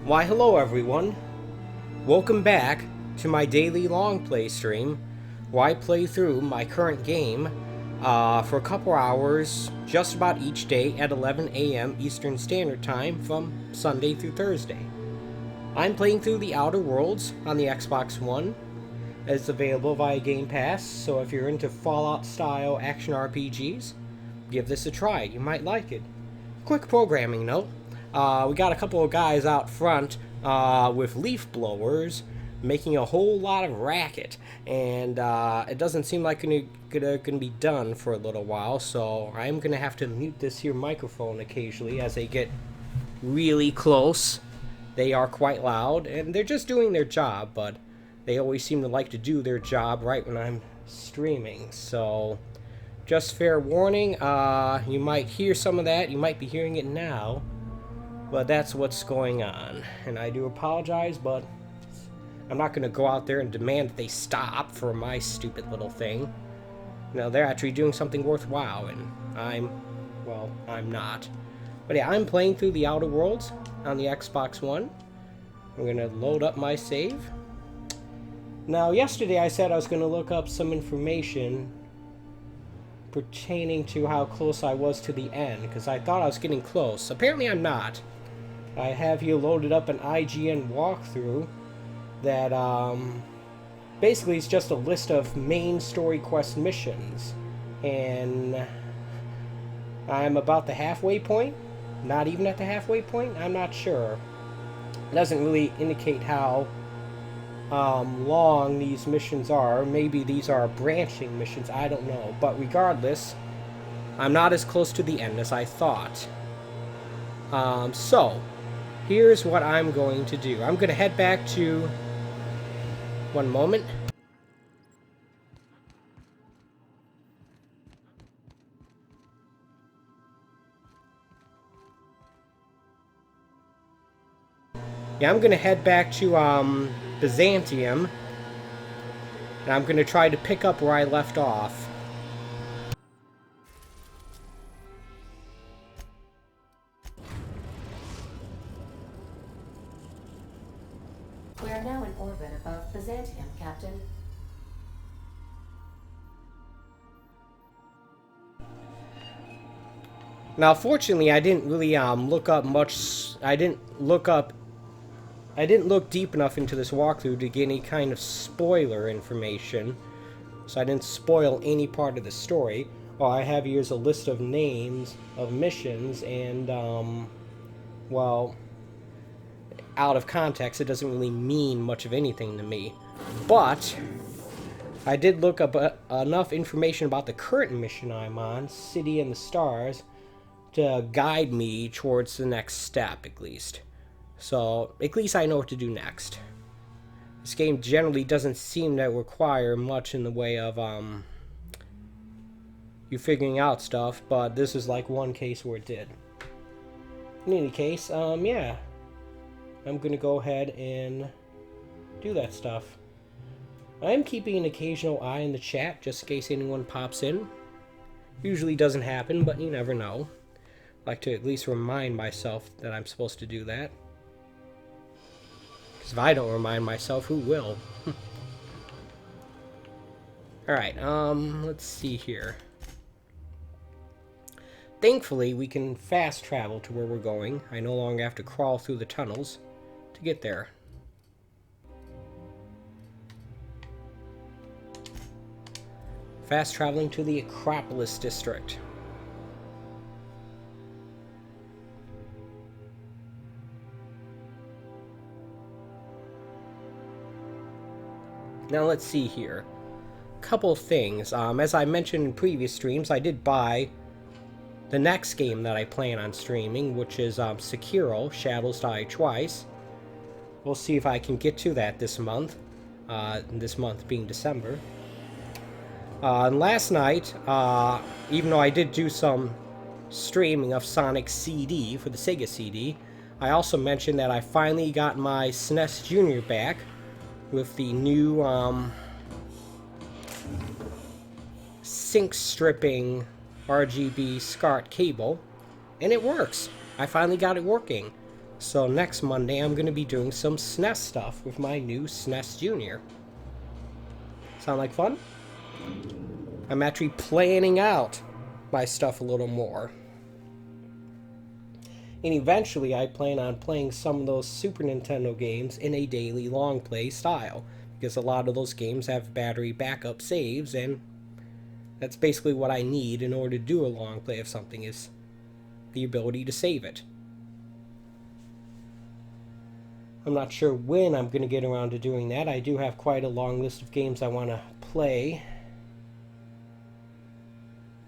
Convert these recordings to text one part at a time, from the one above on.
Why hello everyone, welcome back to my daily long play stream where I play through my current game for a couple hours just about each day at 11 a.m. Eastern Standard Time from Sunday through Thursday. I'm playing through The Outer Worlds on the Xbox One. It's available via Game Pass, so if you're into Fallout style action RPGs, give this a try, you might like it. Quick programming note. We got a couple of guys out front with leaf blowers making a whole lot of racket, and it doesn't seem like gonna be done for a little while, so I'm gonna have to mute this here microphone occasionally as they get really close. They are quite loud, and they're just doing their job, but they always seem to like to do their job right when I'm streaming, so just fair warning, you might hear some of that, you might be hearing it now. But that's what's going on, and I do apologize, but I'm not going to go out there and demand that they stop for my stupid little thing. No, they're actually doing something worthwhile, and I'm not. But yeah, I'm playing through The Outer Worlds on the Xbox One. I'm going to load up my save. Now, yesterday I said I was going to look up some information pertaining to how close I was to the end, because I thought I was getting close. Apparently I'm not. I have here loaded up an IGN walkthrough that basically is just a list of main story quest missions, and I'm about the halfway point, not even at the halfway point, I'm not sure. It doesn't really indicate how long these missions are. Maybe these are branching missions, I don't know, but regardless, I'm not as close to the end as I thought. So here's what I'm going to do. I'm going to head back to... One moment. Yeah, I'm going to head back to Byzantium, and I'm going to try to pick up where I left off. We are now in orbit above Byzantium, Captain. Now, fortunately, I didn't really look up much. I didn't look deep enough into this walkthrough to get any kind of spoiler information, so I didn't spoil any part of the story. All I have here is a list of names of missions, and well, out of context, it doesn't really mean much of anything to me. But I did look up enough information about the current mission I'm on, City and the Stars, to guide me towards the next step, at least. So, at least I know what to do next. This game generally doesn't seem to require much in the way of you figuring out stuff, but this is like one case where it did. In any case, yeah. I'm gonna go ahead and do that stuff. I am keeping an occasional eye in the chat just in case anyone pops in. Usually doesn't happen, but you never know. I like to at least remind myself that I'm supposed to do that. Because if I don't remind myself, who will? Alright, let's see here. Thankfully, we can fast travel to where we're going. I no longer have to crawl through the tunnels to get there. Fast traveling to the Acropolis district. Now let's see here. Couple things. As I mentioned in previous streams, I did buy the next game that I plan on streaming, which is Sekiro: Shadows Die Twice. We'll see if I can get to that this month. This month being December. And last night, even though I did do some streaming of Sonic CD for the Sega CD, I also mentioned that I finally got my SNES Junior back with the new sync stripping RGB SCART cable, and it works. I finally got it working. So next Monday, I'm going to be doing some SNES stuff with my new SNES Junior. Sound like fun? I'm actually planning out my stuff a little more. And eventually, I plan on playing some of those Super Nintendo games in a daily long play style. Because a lot of those games have battery backup saves, and that's basically what I need in order to do a long play of something, is the ability to save it. I'm not sure when I'm going to get around to doing that. I do have quite a long list of games I want to play.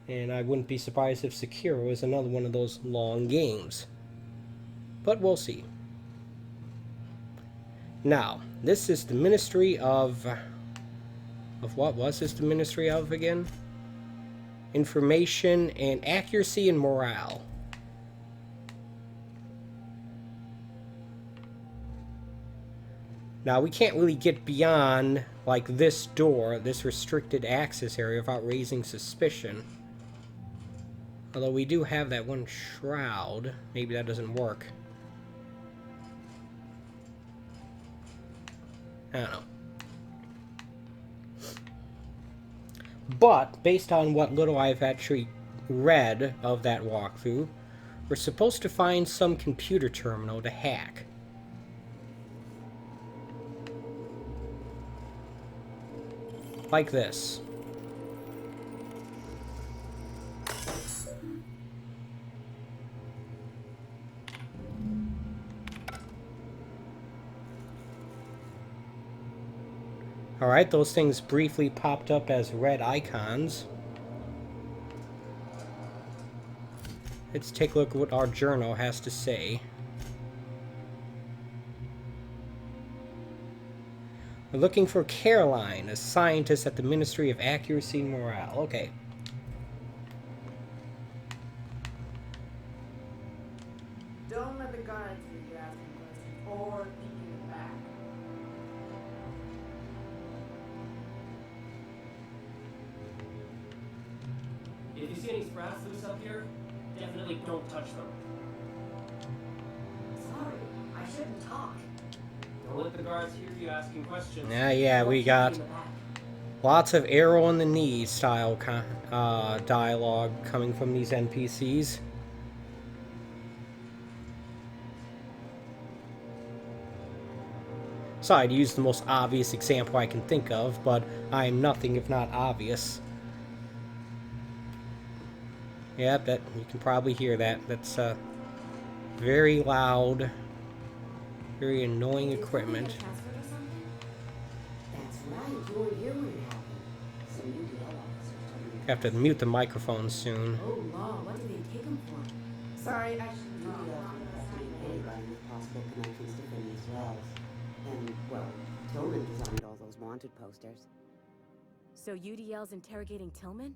And I wouldn't be surprised if Sekiro is another one of those long games. But we'll see. Now, this is the Ministry of what was this the Ministry of again? Information and Accuracy and Morale. Now, we can't really get beyond, like, this door, this restricted access area, without raising suspicion. Although we do have that one shroud. Maybe that doesn't work. I don't know. But, based on what little I've actually read of that walkthrough, we're supposed to find some computer terminal to hack. Like this. Alright, those things briefly popped up as red icons. Let's take a look at what our journal has to say. We're looking for Caroline, a scientist at the Ministry of Accuracy and Morale. Okay. Don't let the guards hear you asking questions or thinking it back. If you see any sprouts loose up here, definitely don't touch them. Sorry, I shouldn't talk. Don't let the guards hear you asking questions. Yeah, we got lots of arrow in the knee style dialogue coming from these NPCs. Sorry to use the most obvious example I can think of, but I am nothing if not obvious. Yeah, that you can probably hear that. That's very loud, very annoying equipment. That's right, you were here when it happened. So you DL officers told me. Have to mute the microphone soon. Oh, law, what did they take him for? Sorry, I shouldn't talk. Anybody with possible connections to Phineas Wells. And, well, Tillman designed all those wanted posters. So UDL's interrogating Tillman?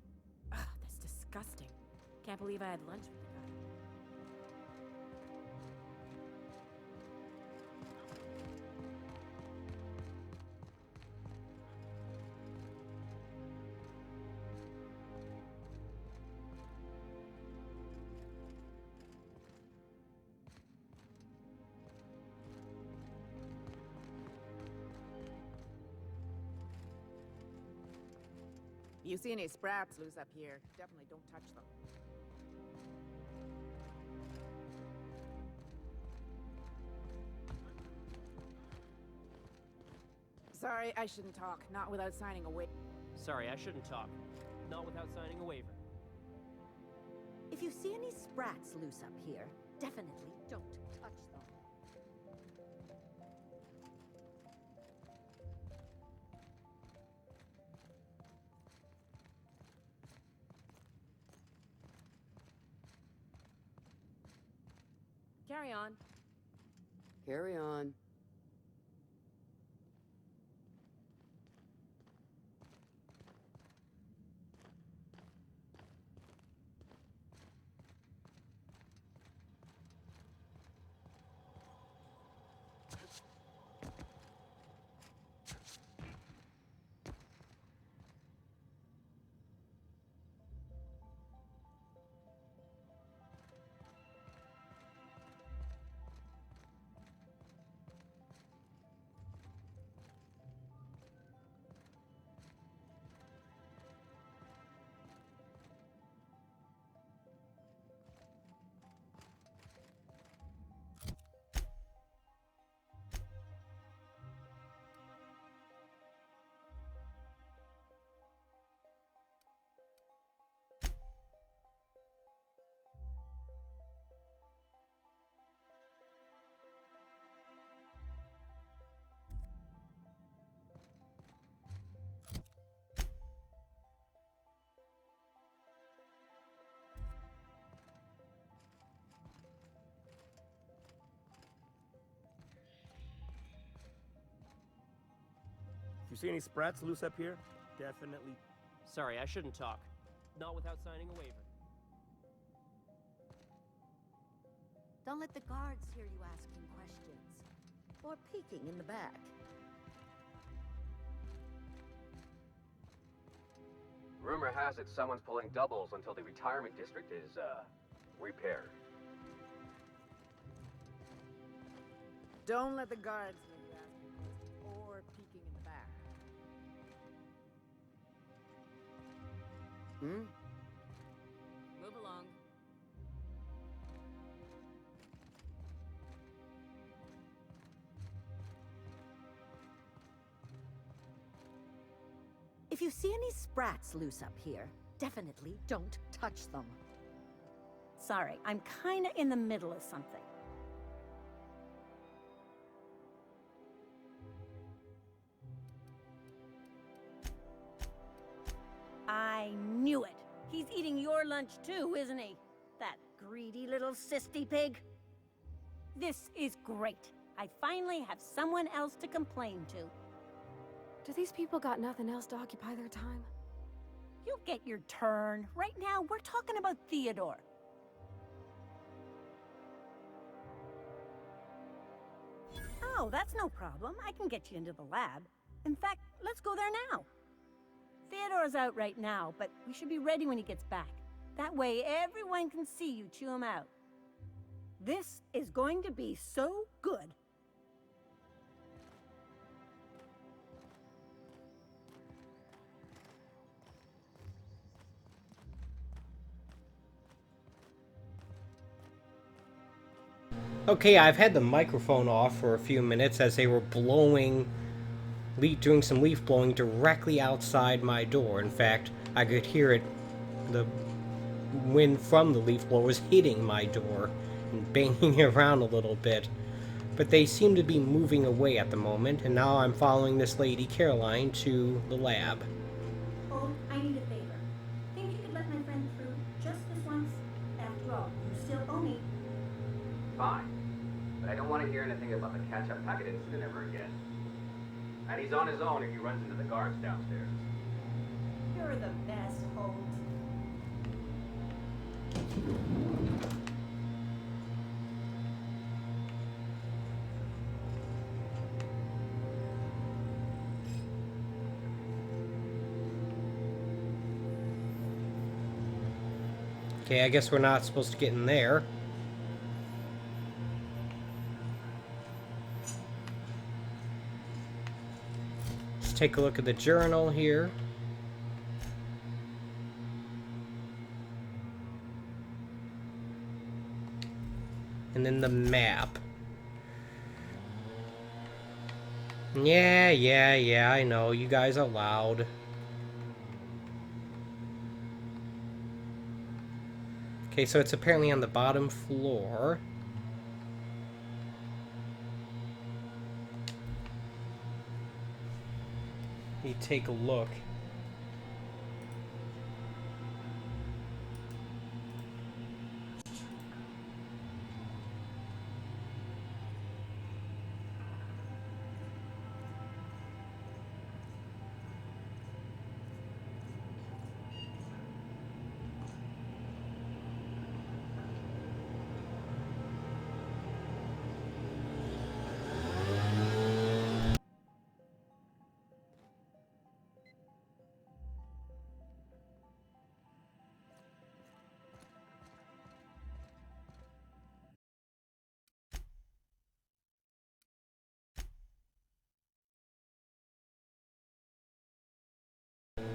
Ugh, that's disgusting. Can't believe I had lunch with the guy. You see any sprouts loose up here, definitely don't touch them. Sorry, I shouldn't talk. Not without signing a waiver. Sorry, I shouldn't talk. Not without signing a waiver. If you see any sprats loose up here, definitely don't touch them. Carry on. Carry on. You see any sprats loose up here? Definitely. Sorry, I shouldn't talk. Not without signing a waiver. Don't let the guards hear you asking questions. Or peeking in the back. Rumor has it someone's pulling doubles until the retirement district is, repaired. Don't let the guards hear you asking questions or peeking in the back. Move along. If you see any sprats loose up here, definitely don't touch them. Sorry, I'm kinda in the middle of something. I knew it. He's eating your lunch too, isn't he? That greedy little cysty pig. This is great. I finally have someone else to complain to. Do these people got nothing else to occupy their time? You'll get your turn. Right now, we're talking about Theodore. Oh, that's no problem. I can get you into the lab. In fact, let's go there now. Theodore's out right now, but we should be ready when he gets back. That way, everyone can see you chew him out. This is going to be so good. Okay, I've had the microphone off for a few minutes as they were doing some leaf blowing directly outside my door. In fact, I could hear it, the wind from the leaf blowers hitting my door and banging it around a little bit. But they seem to be moving away at the moment, and now I'm following this lady, Caroline, to the lab. Oh, I need a favor. Think you could let my friend through just this once? After all, you still owe me. Fine. But I don't want to hear anything about the catch-up packet incident ever again. And he's on his own if he runs into the guards downstairs. You're the best, Holmes. Okay, I guess we're not supposed to get in there. Let's take a look at the journal here. And then the map. Yeah, I know. You guys are loud. Okay, so it's apparently on the bottom floor. Let me take a look.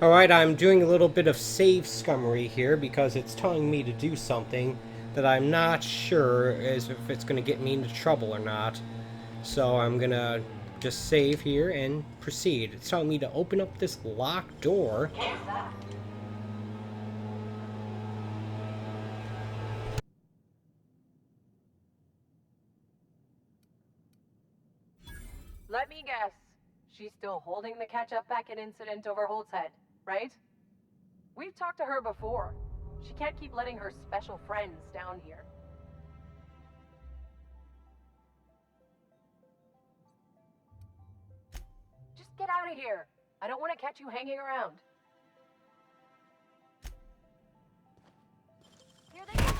Alright, I'm doing a little bit of save scummery here because it's telling me to do something that I'm not sure if it's going to get me into trouble or not. So I'm going to just save here and proceed. It's telling me to open up this locked door. Let me guess. She's still holding the catch-up packet incident over Holt's head, right? We've talked to her before. She can't keep letting her special friends down here. Just get out out of here. I don't want to catch you hanging around. Here they come.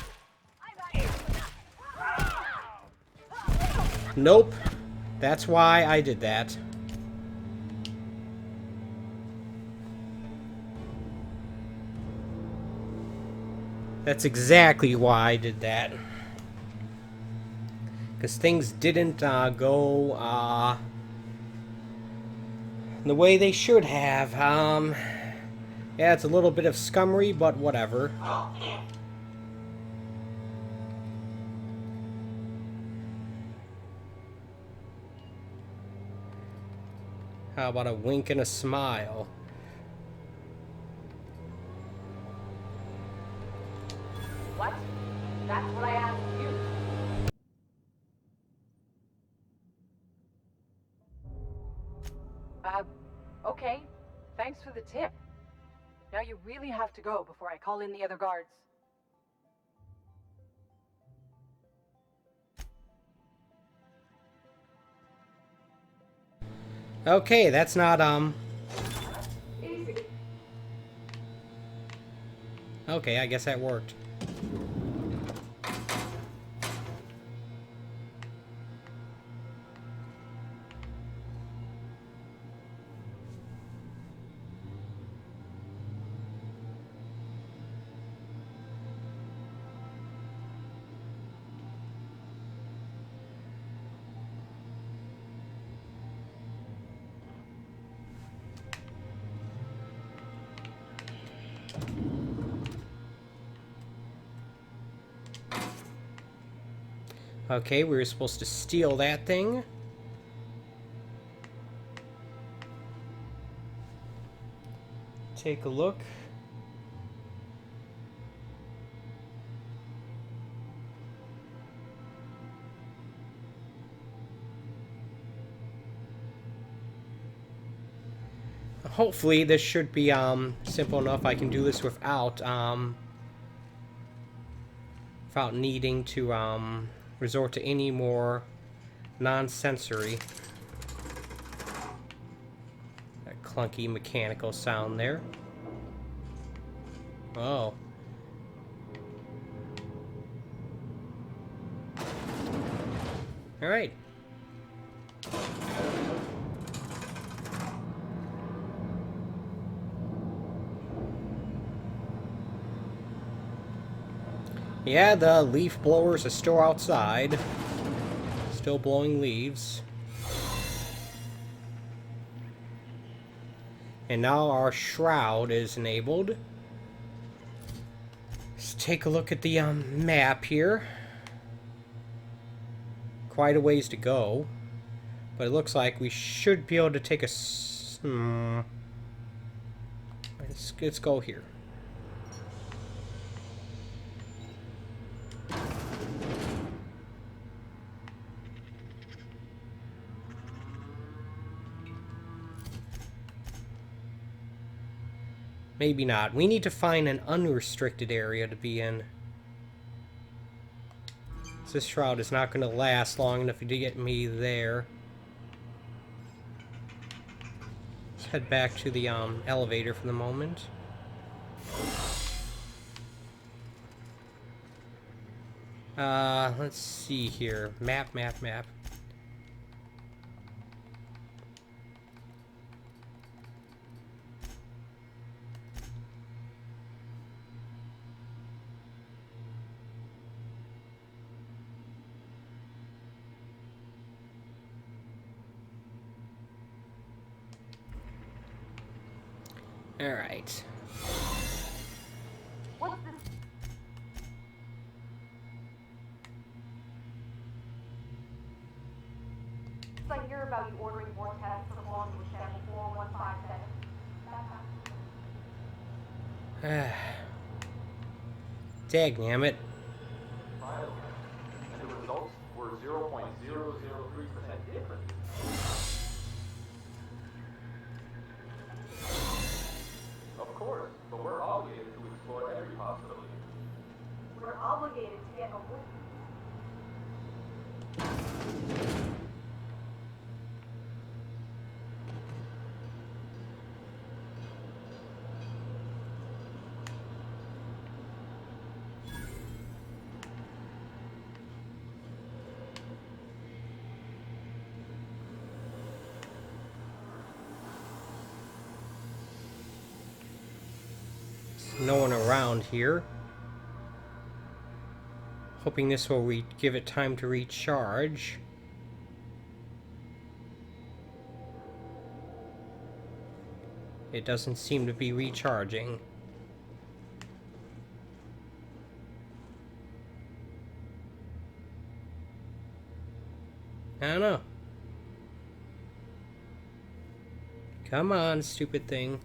Nope. That's why I did that. That's exactly why I did that. Because things didn't go the way they should have. Yeah, it's a little bit of scummery, but whatever. How about a wink and a smile? What? That's what I asked you. Okay. Thanks for the tip. Now you really have to go before I call in the other guards. Okay, that's not, Easy. Okay, I guess that worked. Okay, we were supposed to steal that thing. Take a look. Hopefully this should be simple enough. I can do this without needing to resort to any more non-sensory. That clunky mechanical sound there. Oh. All right. Yeah, the leaf blowers are still outside. Still blowing leaves. And now our shroud is enabled. Let's take a look at the map here. Quite a ways to go. But it looks like we should be able to take a... Let's go here. Maybe not. We need to find an unrestricted area to be in. This shroud is not going to last long enough to get me there. Let's head back to the elevator for the moment. Let's see here. Map. All right. What's this? I hear about you ordering more tests for belonging to Channel 4157. Dagnammit. And the results were 0.003% different. Of course, but we're obligated to explore every possibility. We're obligated to get a win. no one around here. Hoping this will give it time to recharge. It doesn't seem to be recharging. I don't know. Come on, stupid thing.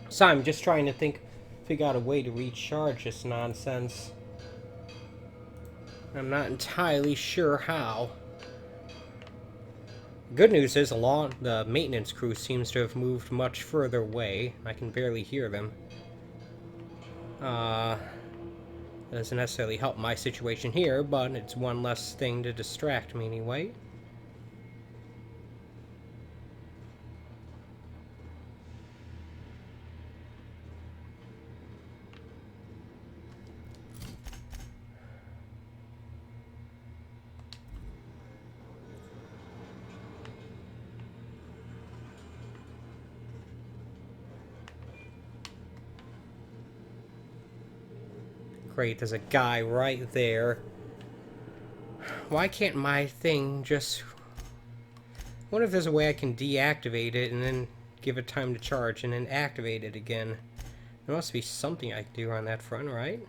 So I'm just trying to figure out a way to recharge this nonsense. I'm not entirely sure how. Good news is the maintenance crew seems to have moved much further away. I can barely hear them. Doesn't necessarily help my situation here, but it's one less thing to distract me anyway. Great, there's a guy right there. Why can't my thing just... I wonder if there's a way I can deactivate it and then give it time to charge and then activate it again. There must be something I can do on that front, right?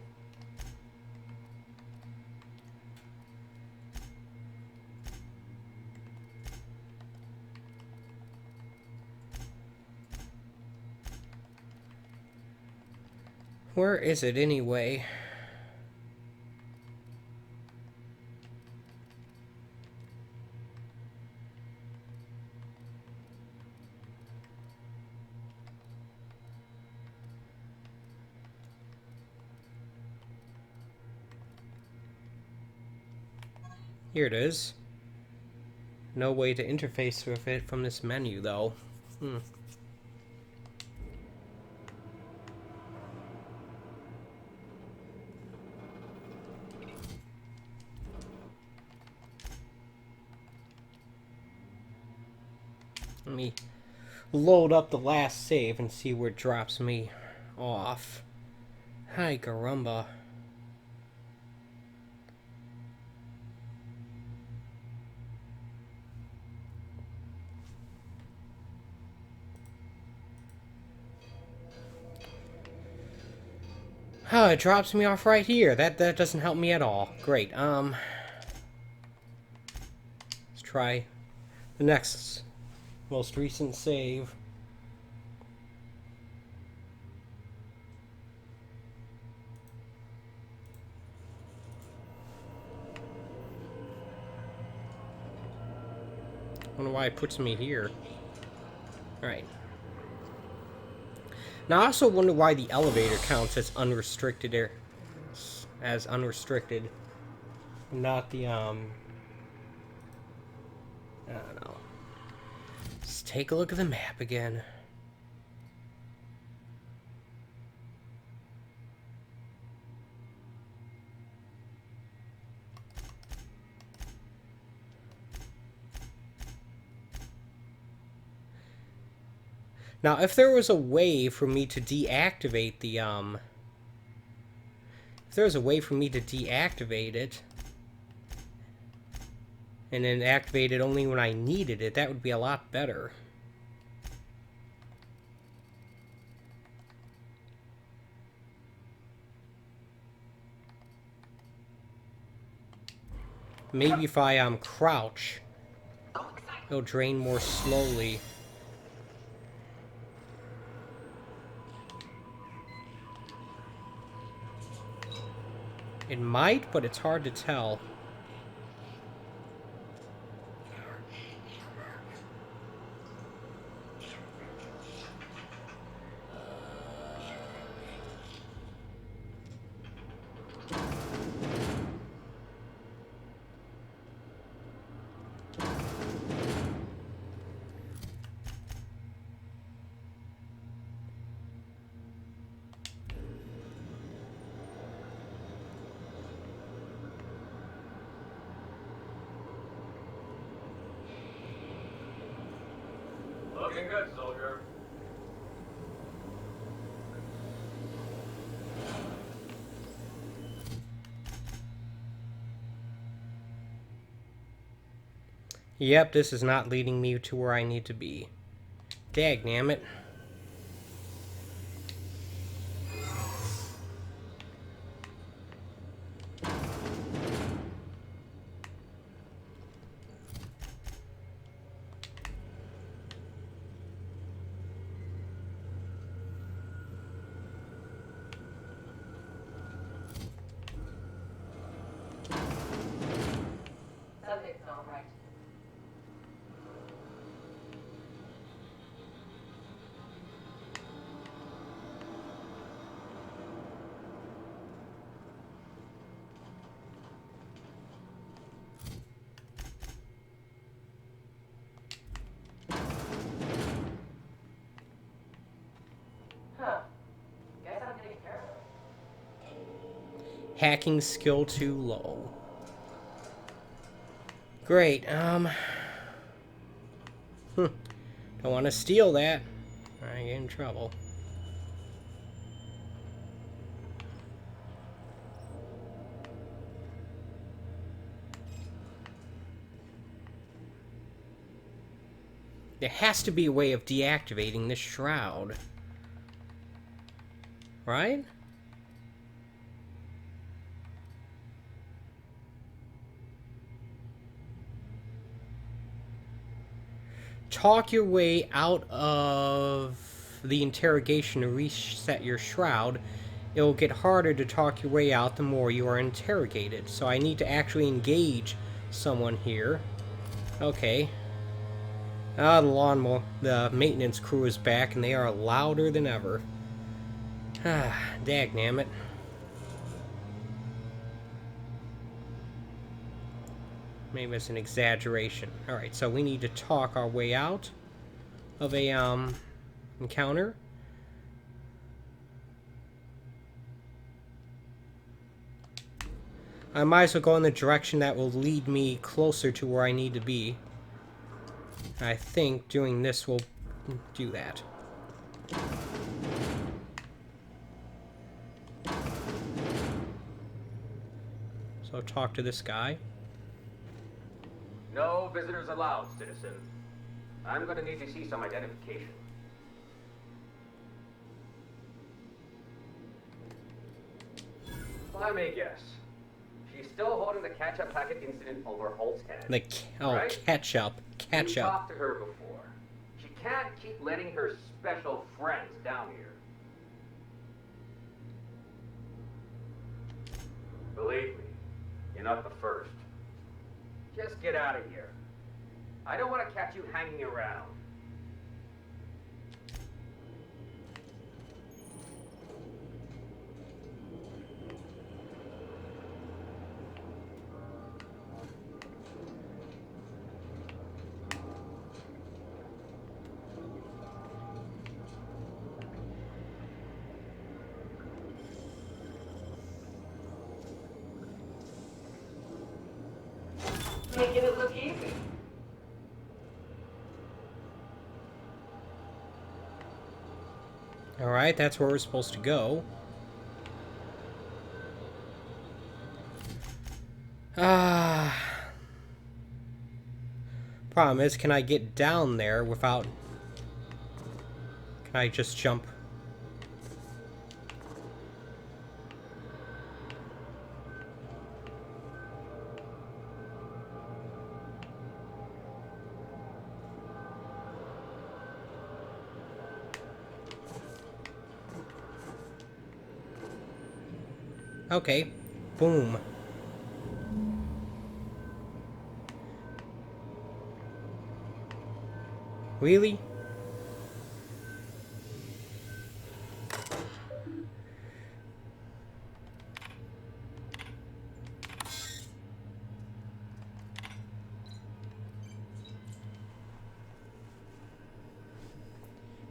Where is it anyway? Here it is. No way to interface with it from this menu, though. Let me load up the last save and see where it drops me off. Hi, caramba. Oh, it drops me off right here. That doesn't help me at all. Great. Let's try the next most recent save. I wonder why it puts me here. Alright. Now, I also wonder why the elevator counts as unrestricted not the, I don't know. Let's take a look at the map again. Now, if there was a way for me to deactivate the, if there was a way for me to deactivate it, and then activate it only when I needed it, that would be a lot better. Maybe if I, crouch, it'll drain more slowly. It might, but it's hard to tell. Looking good, soldier. Yep, this is not leading me to where I need to be. Dagnammit. Something's not right. Huh. Guess I'm getting careless. Hacking skill too low. Great, Don't want to steal that. I get in trouble. There has to be a way of deactivating this shroud. Right? Talk your way out of the interrogation to reset your shroud. It will get harder to talk your way out the more you are interrogated. So I need to actually engage someone here. Okay. Ah, the maintenance crew is back, and they are louder than ever. Ah, dagnammit. Maybe it's an exaggeration. Alright, so we need to talk our way out of a, encounter. I might as well go in the direction that will lead me closer to where I need to be. I think doing this will do that. So talk to this guy. No visitors allowed, citizen. I'm gonna need to see some identification. Let me guess. She's still holding the catch-up packet incident over Holt's head. Right? Catch-up. You talked to her before. She can't keep letting her special friends down here. Believe me, you're not the first. Just get out of here. I don't want to catch you hanging around. Making it look easy. Alright, that's where we're supposed to go. Problem is, can I get down there without... Can I just jump? Okay. Boom. Really?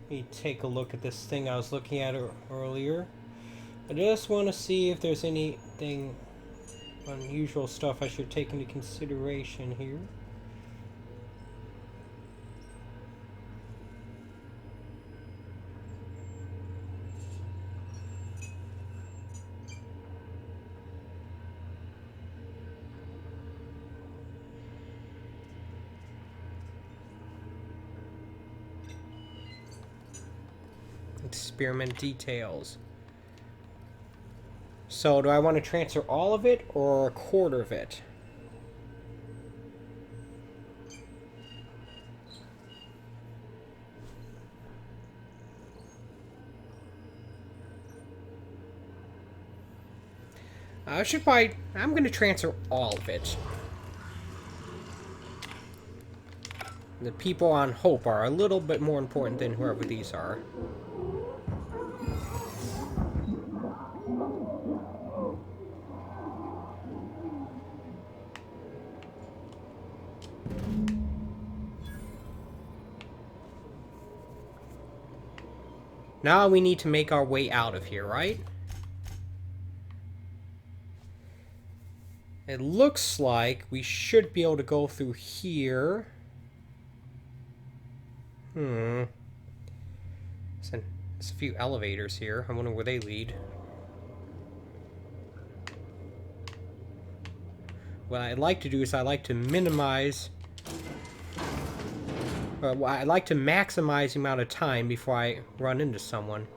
Let me take a look at this thing I was looking at earlier. I just want to see if there's anything unusual stuff I should take into consideration here. Experiment details. So, do I want to transfer all of it or a quarter of it? I'm going to transfer all of it. The people on Hope are a little bit more important than whoever these are. Now we need to make our way out of here, right? It looks like we should be able to go through here. There's a few elevators here. I wonder where they lead. What I'd like to do is I like to minimize... I like to maximize the amount of time before I run into someone.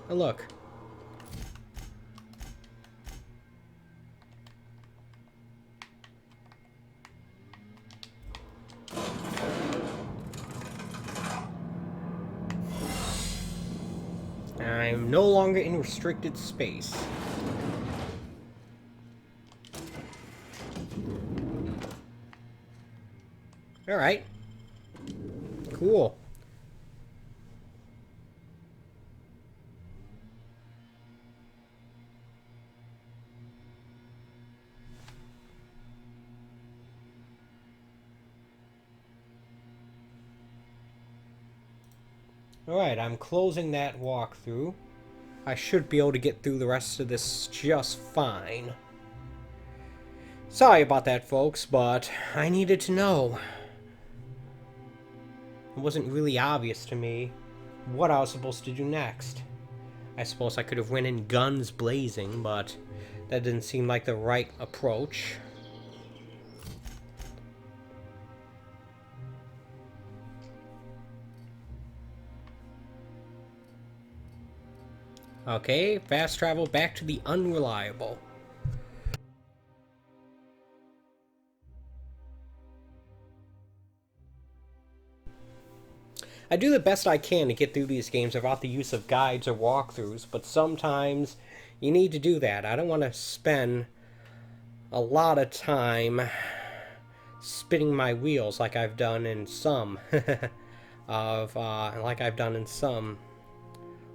Oh, look. I'm no longer in restricted space. Alright. Cool. Alright, I'm closing that walkthrough. I should be able to get through the rest of this just fine. Sorry about that, folks, but I needed to know. It wasn't really obvious to me what I was supposed to do next. I suppose I could have went in guns blazing, but that didn't seem like the right approach. Okay, fast travel back to the Unreliable. I do the best I can to get through these games without the use of guides or walkthroughs, but sometimes you need to do that. I don't want to spend a lot of time spinning my wheels like I've done in some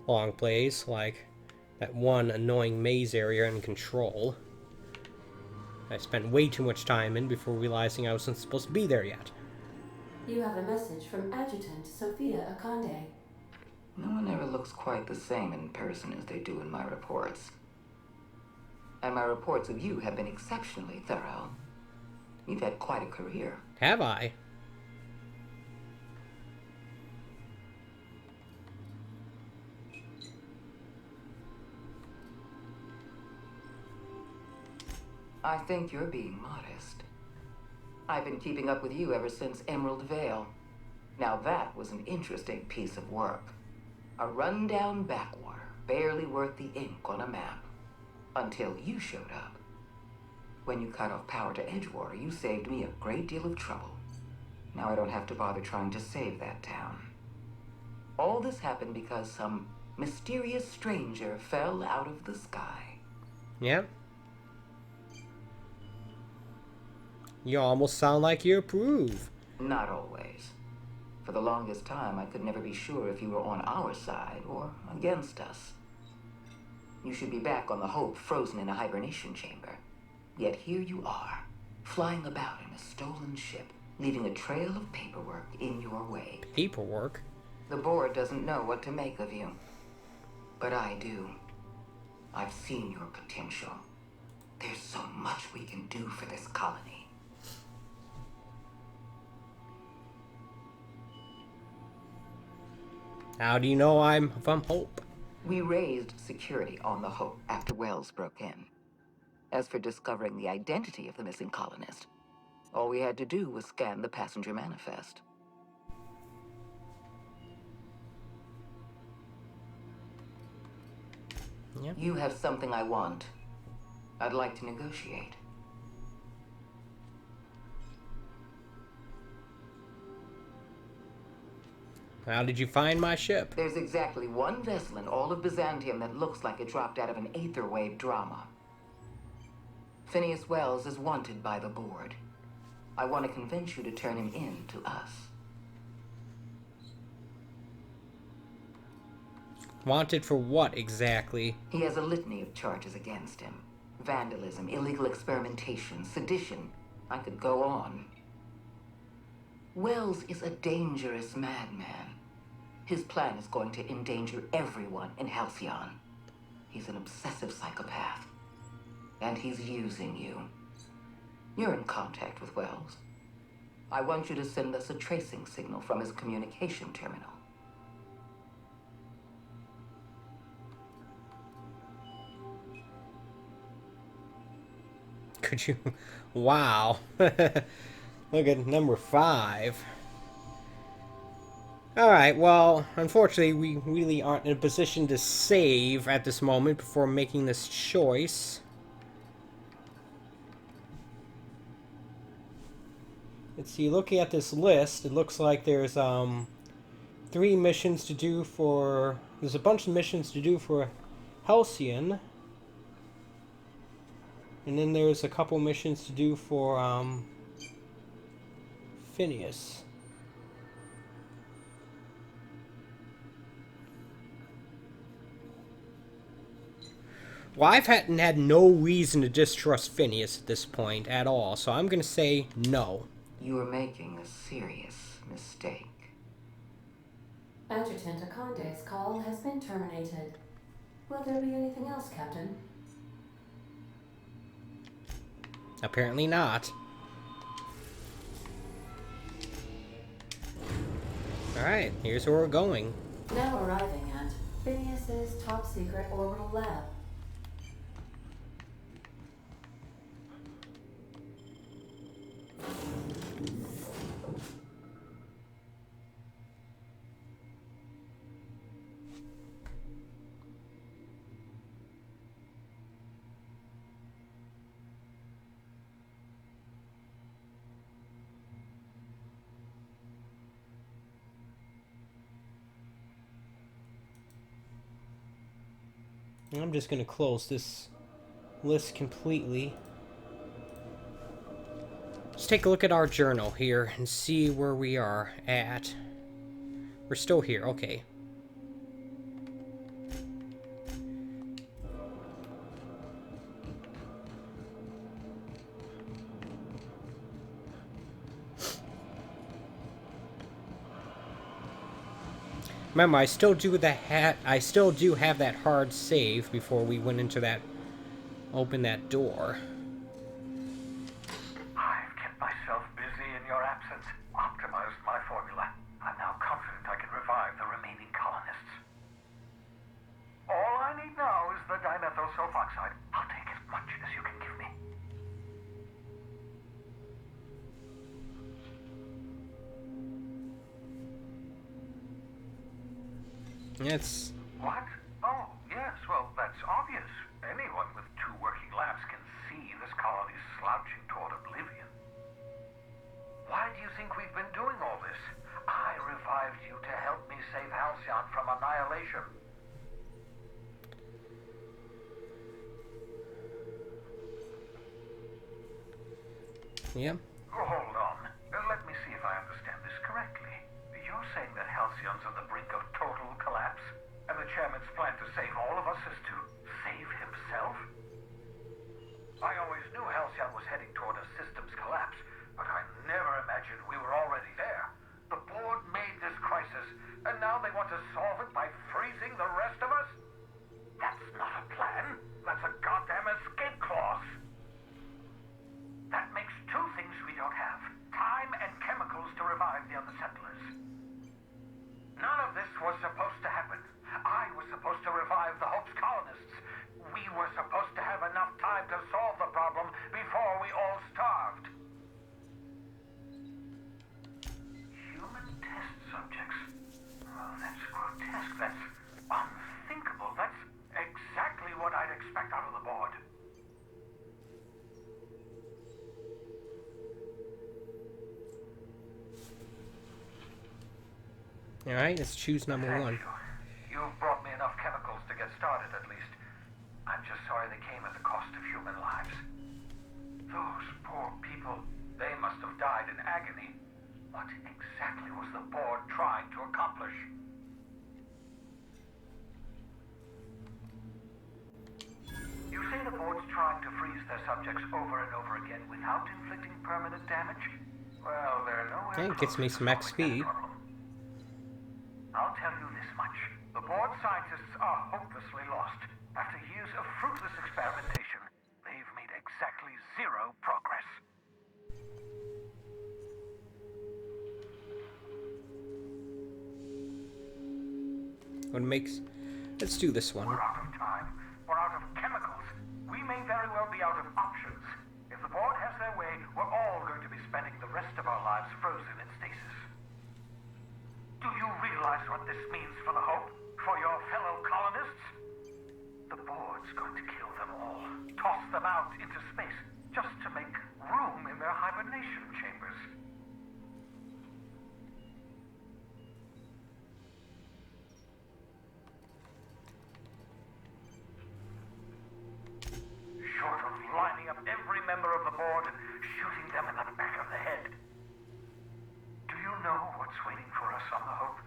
long plays, like that one annoying maze area in Control. I spent way too much time in before realizing I wasn't supposed to be there yet. You have a message from Adjutant Sophia Akande. No one ever looks quite the same in person as they do in my reports. And my reports of you have been exceptionally thorough. You've had quite a career. Have I? I think you're being modest. I've been keeping up with you ever since Emerald Vale. Now that was an interesting piece of work. A rundown backwater, barely worth the ink on a map. Until you showed up. When you cut off power to Edgewater, you saved me a great deal of trouble. Now I don't have to bother trying to save that town. All this happened because some mysterious stranger fell out of the sky. Yep. You almost sound like you approve. Not always. For the longest time, I could never be sure if you were on our side or against us. You should be back on the Hope, frozen in a hibernation chamber. Yet here you are, flying about in a stolen ship, leaving a trail of paperwork in your way. Paperwork? The board doesn't know what to make of you. But I do. I've seen your potential. There's so much we can do for this colony. How do you know I'm from Hope? We raised security on the Hope after Wells broke in. As for discovering the identity of the missing colonist, all we had to do was scan the passenger manifest. Yeah. You have something I want. I'd like to negotiate. How did you find my ship? There's exactly one vessel in all of Byzantium that looks like it dropped out of an aetherwave drama. Phineas Wells is wanted by the board. I want to convince you to turn him in to us. Wanted for what exactly? He has a litany of charges against him. Vandalism, illegal experimentation, sedition. I could go on. Wells is a dangerous madman. His plan is going to endanger everyone in Halcyon. He's an obsessive psychopath. And he's using you. You're in contact with Wells. I want you to send us a tracing signal from his communication terminal. Could you? Wow. Look at number 5. Alright, well, unfortunately, we really aren't in a position to save at this moment before making this choice. Let's see, looking at this list, it looks like there's 3 missions to do for... There's a bunch of missions to do for Halcyon. And then there's a couple missions to do for Phineas. Well, I've had no reason to distrust Phineas at this point at all, so I'm going to say no. You are making a serious mistake. Adjutant Akonde's call has been terminated. Will there be anything else, Captain? Apparently not. Alright, here's where we're going. Now arriving at Phineas's top-secret orbital lab. I'm just going to close this list completely. Let's take a look at our journal here and see where we are at. We're still here, okay. Remember, I still do have that hard save before we went into that, open that door. I've kept myself busy in your absence, optimized my formula. I'm now confident I can revive the remaining colonists. All I need now is the dimethyl sulfoxide. I'll take as much as you can give me. It's... What? Oh, yes, well, that's obvious. Anyone with 2 working labs can see this colony's slouching toward oblivion. Why do you think we've been doing all this? I revived you to help me save Halcyon from annihilation. Yeah, Halcyon's on the brink of total collapse, and the chairman's plan to save all of us is to save himself? I always knew Halcyon was heading toward a systems collapse, but I never imagined we were already there. The board made this crisis, and now they want to solve it by freezing the rest of us? That's not a plan. That's a goddamn escape clause. That makes two things we don't have: time and chemicals to revive the other settlers. None of this was supposed to happen. I was supposed to revive the Hope's colonists. We were supposed to have enough time to solve the problem before we all starved. Human test subjects? Well, that's grotesque. That's unthinkable. That's exactly what I'd expect out of the board. Alright, let's choose number one. You've brought me enough chemicals to get started, at least. I'm just sorry they came at the cost of human lives. Those poor people, they must have died in agony. What exactly was the board trying to accomplish? You say the board's trying to freeze their subjects over and over again without inflicting permanent damage? Well, they're nowhere That gets me some XP. I'll tell you this much. The board scientists are hopelessly lost. After years of fruitless experimentation, they've made exactly zero progress. What makes... Let's do this one. We're out of time. We're out of chemicals. We may very well be out of options. If the board has their way, we're all going to be spending the rest of our lives frozen in stasis. Do you realize what this means for the Hope? For your fellow colonists? The board's going to kill them all. Toss them out into space, just to make room in their hibernation chambers. Short of lining up every member of the board and shooting them in the back of the head. Do you know what's waiting for us on the Hope?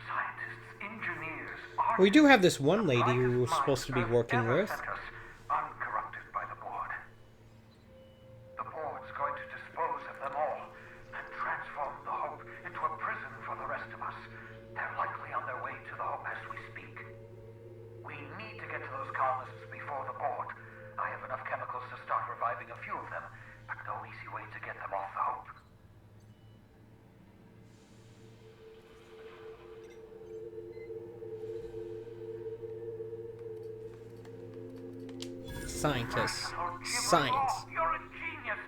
Scientists, engineers, artists... We do have this one lady who we're supposed to be working with. Uncorrupted by the board. The board's going to dispose of them all and transform the Hope into a prison for the rest of us. They're likely on their way to the Hope as we speak. We need to get to those colonists before the board. I have enough chemicals to start reviving a few of them, but no easy way to get them off the Hope. Scientists. Science. You're a genius.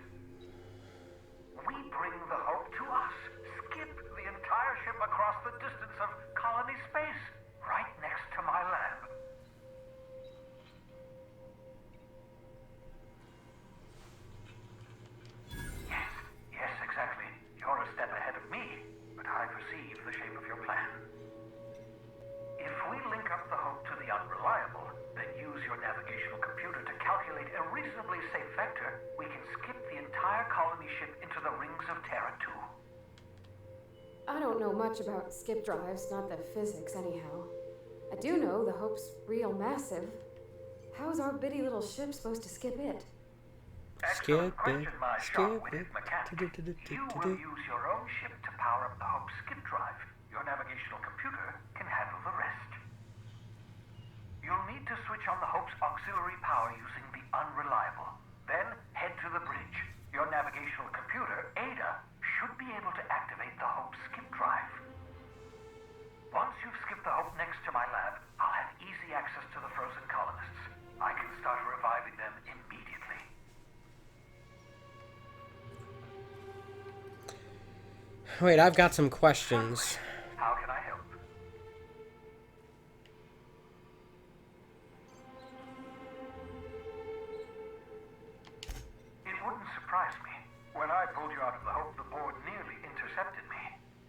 We bring the Hope to us. Skip the entire ship across the distance of colony space, right next to my lab. Yes, exactly. You're a step ahead of me, but I perceive the shape of your plan. If we link up the Hope to the Unreliable, then use your navigational computer to calculate a reasonably safe vector, we can skip the entire colony ship into the rings of Terra 2. I don't know much about skip drives, not the physics anyhow. I do know the Hope's real massive. How's our bitty little ship supposed to skip it? Excellent question, my sharp-witted mechanic. You will use your own ship to power up the Hope's skip drive. Your navigational computer can handle the rest. You'll need to switch on the Hope's auxiliary power using the Unreliable. Then head to the bridge. Your navigational computer, Ada, should be able to activate the Hope's skip drive. Once you've skipped the Hope next to my lab, I'll have easy access to the frozen colonists. I can start reviving them immediately. Wait, I've got some questions. How can I help? It wouldn't surprise me. When I pulled you out of the Hope, the board nearly intercepted me.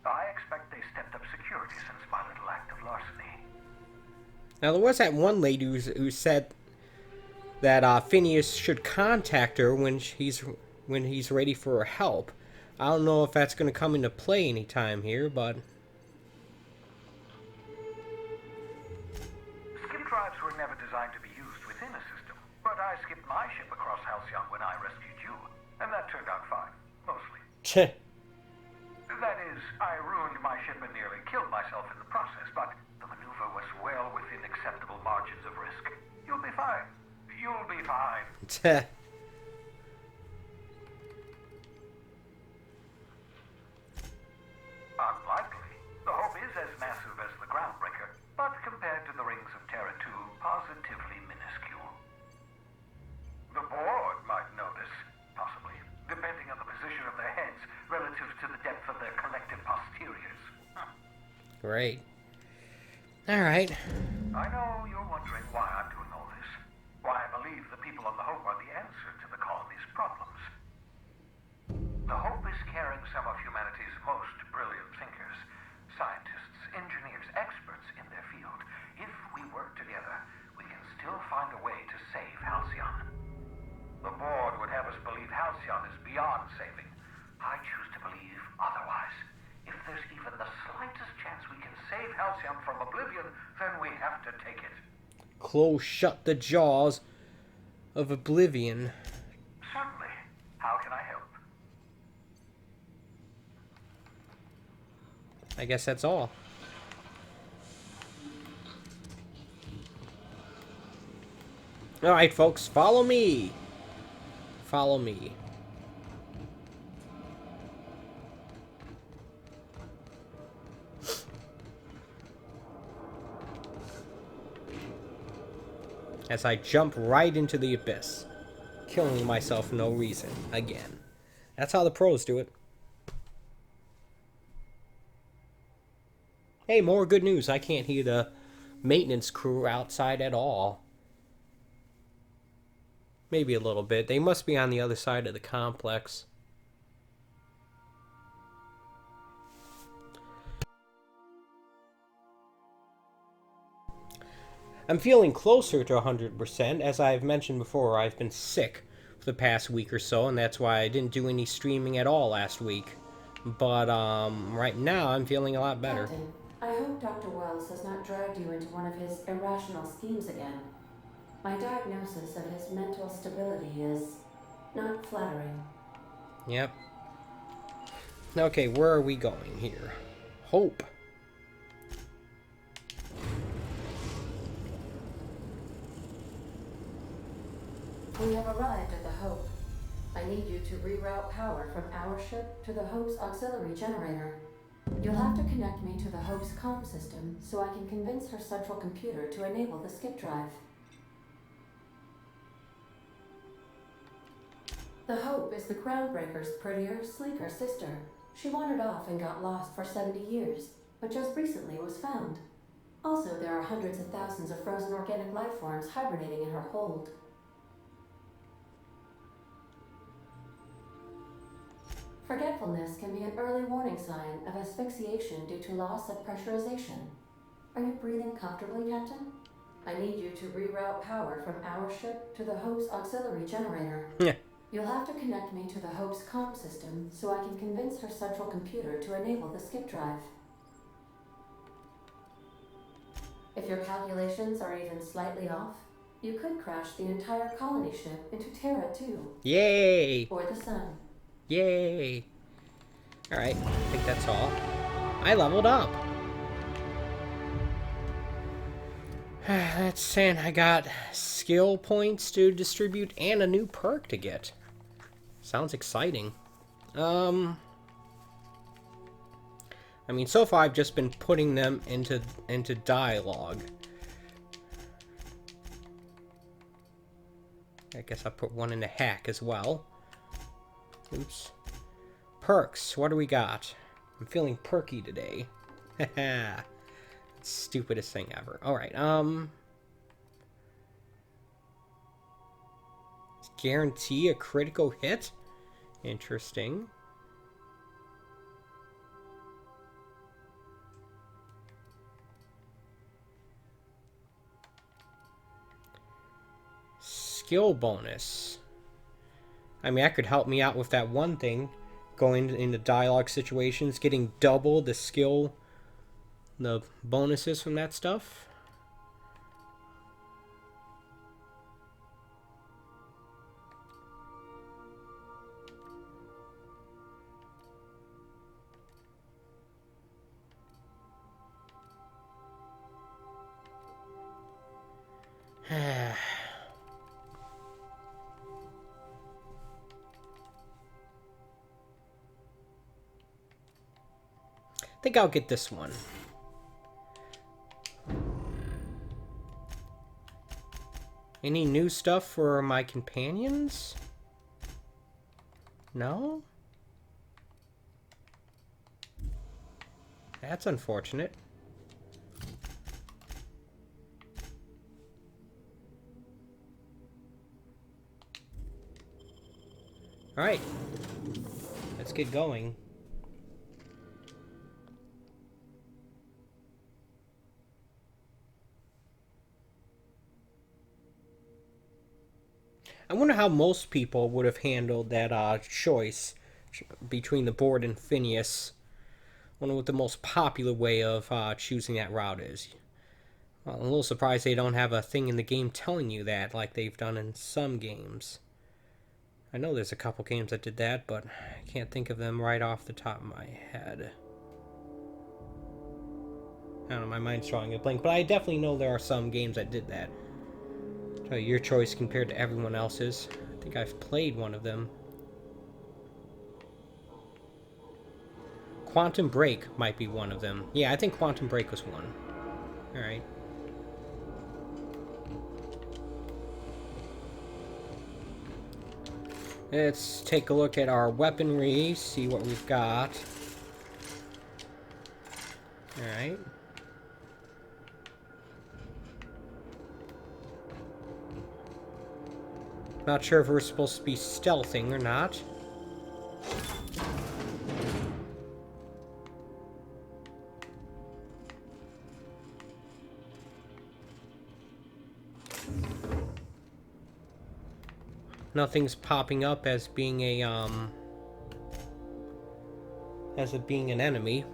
I expect they stepped up security since my little act of larceny. Now, there was that one lady who said that Phineas should contact her when he's ready for her help. I don't know if that's going to come into play anytime here, but... were never designed to be used within a system, but I skipped my ship across Halcyon when I rescued you, and that turned out fine, mostly. Tch. That is, I ruined my ship and nearly killed myself in the process, but the maneuver was well within acceptable margins of risk. You'll be fine. You'll be fine. Tch. Unlikely. The Hope is as massive as the Groundbreaker, but compared to the rings of Terra 2, positively minuscule. The board might notice, possibly, depending on the position of their heads relative to the depth of their collective posteriors. Great. Alright. I know you're wondering why I'm doing all this. Why I believe the people on the Hope are the answer to the colony's problems. The Hope is carrying some of humanity's most brilliant thinkers, scientists, engineers, experts in their field. If we work together, we can still find a way to save Halcyon. The board would have us believe Halcyon is beyond saving. I choose to believe otherwise. If there's even the slightest chance we can save Halcyon from oblivion, then we have to take it. Close shut the jaws of oblivion. Certainly. How can I help? I guess that's all. Alright, folks, follow me. Follow me. As I jump right into the abyss, killing myself for no reason again. That's how the pros do it. Hey, more good news. I can't hear the maintenance crew outside at all. Maybe a little bit. They must be on the other side of the complex. I'm feeling closer to 100%. As I've mentioned before, I've been sick for the past week or so, and that's why I didn't do any streaming at all last week. But right now, I'm feeling a lot better. Captain, I hope Dr. Wells has not dragged you into one of his irrational schemes again. My diagnosis of his mental stability is not flattering. Yep. Okay, where are we going here? Hope. We have arrived at the Hope. I need you to reroute power from our ship to the Hope's auxiliary generator. You'll have to connect me to the Hope's comm system so I can convince her central computer to enable the skip drive. The Hope is the Groundbreaker's prettier, sleeker sister. She wandered off and got lost for 70 years, but just recently was found. Also, there are hundreds of thousands of frozen organic life forms hibernating in her hold. Forgetfulness can be an early warning sign of asphyxiation due to loss of pressurization. Are you breathing comfortably, Captain? I need you to reroute power from our ship to the Hope's auxiliary generator. Yeah. You'll have to connect me to the Hope's comm system so I can convince her central computer to enable the skip drive. If your calculations are even slightly off, you could crash the entire colony ship into Terra 2. Yay! Or the Sun. Yay! Alright, I think that's all. I leveled up! That's saying I got skill points to distribute and a new perk to get. Sounds exciting. I mean, so far I've just been putting them into dialogue. I guess I'll put one into hack as well. Oops. Perks, what do we got? I'm feeling perky today. Haha. Stupidest thing ever. Alright, guarantee a critical hit? Interesting. Skill bonus. I mean, that could help me out with that one thing. Going into dialogue situations, getting double the skill, the bonuses from that stuff. I think I'll get this one. Any new stuff for my companions? No? That's unfortunate. Alright. Let's get going. I wonder how most people would have handled that choice between the board and Phineas. I wonder what the most popular way of choosing that route is. Well, I'm a little surprised they don't have a thing in the game telling you that, like they've done in some games. I know there's a couple games that did that, but I can't think of them right off the top of my head. I don't know, my mind's drawing a blank, but I definitely know there are some games that did that. So your choice compared to everyone else's. I think I've played one of them. Quantum Break might be one of them. Yeah, I think Quantum Break was one. Alright. Let's take a look at our weaponry, see what we've got. Alright. Not sure if we're supposed to be stealthing or not. Nothing's popping up as being a being an enemy.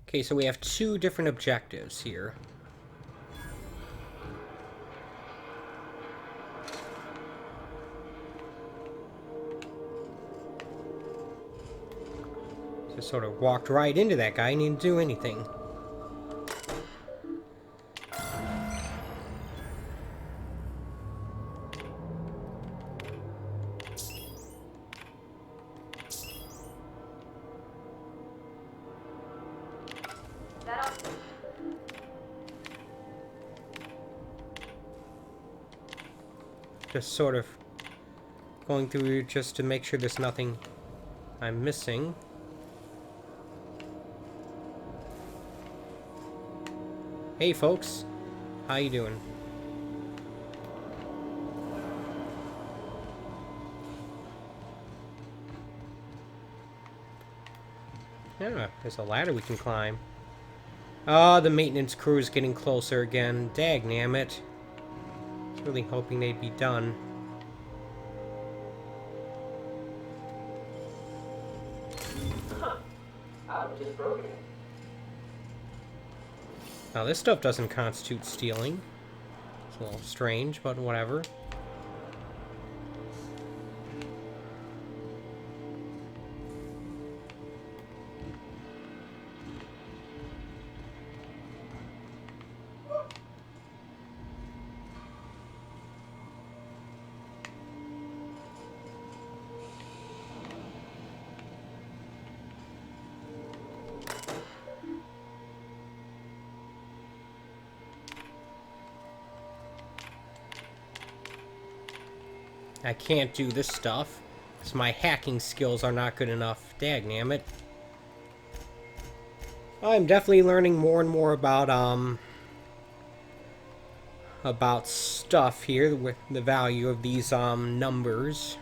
Okay, so we have two different objectives here. Just sort of walked right into that guy, didn't do anything. Just sort of going through just to make sure there's nothing I'm missing. Hey folks, how you doing? Yeah, there's a ladder we can climb. Oh, the maintenance crew is getting closer again. Dagnammit. I was really hoping they'd be done. I've just broken it. Now this stuff doesn't constitute stealing. It's a little strange, but whatever. I can't do this stuff, because my hacking skills are not good enough. Dagnammit. I'm definitely learning more and more about stuff here, with the value of these numbers.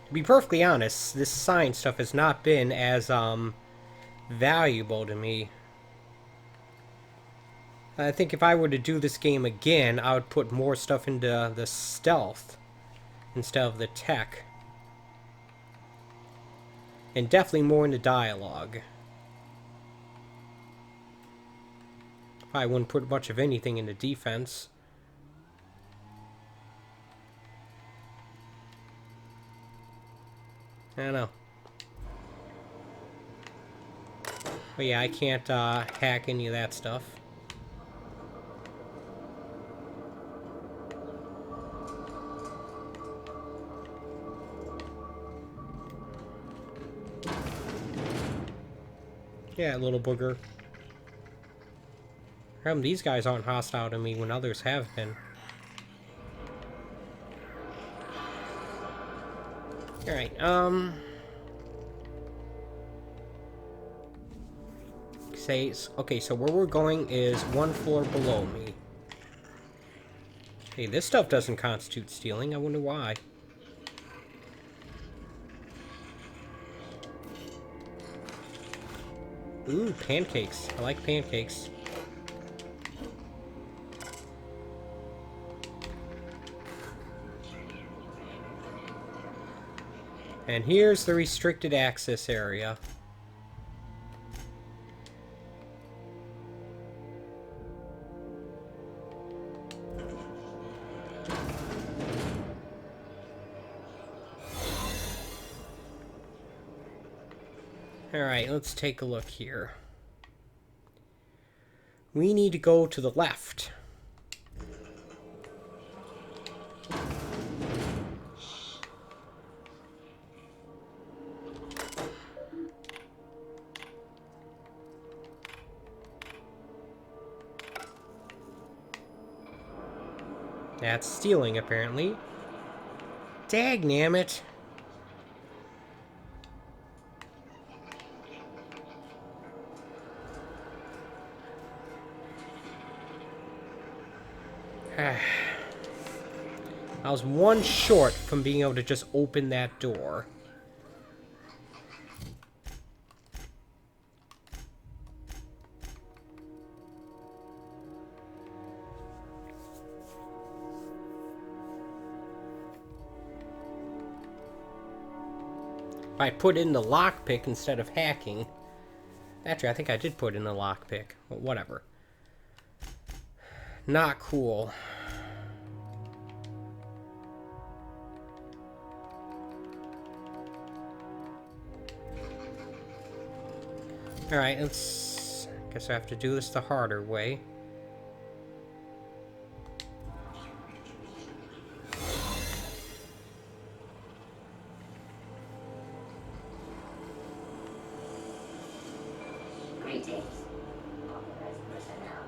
To be perfectly honest, this science stuff has not been as valuable to me. I think if I were to do this game again, I would put more stuff into the stealth instead of the tech. And definitely more in the dialogue. I wouldn't put much of anything into defense. I don't know. But yeah, I can't hack any of that stuff. Yeah, little booger. These guys aren't hostile to me when others have been. Alright, okay, so where we're going is one floor below me. Hey, this stuff doesn't constitute stealing. I wonder why. Ooh, pancakes. I like pancakes. And here's the restricted access area. Alright, let's take a look here. We need to go to the left. That's stealing, apparently. Dagnammit. I was one short from being able to just open that door. I put in the lockpick instead of hacking. Actually, I think I did put in the lockpick. But whatever. Not cool. Alright, let's... guess I have to do this the harder way. Greetings. Authorized personnel.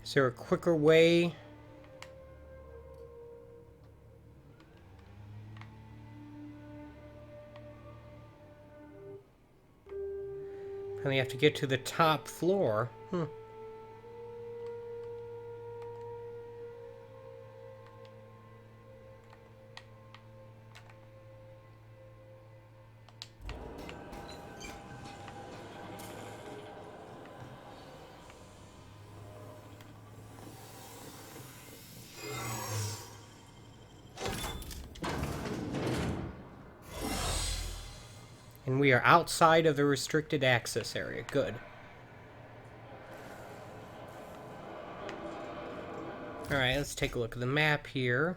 Is there a quicker way? Apparently I have to get to the top floor. And we are outside of the restricted access area. Good. Alright, let's take a look at the map here.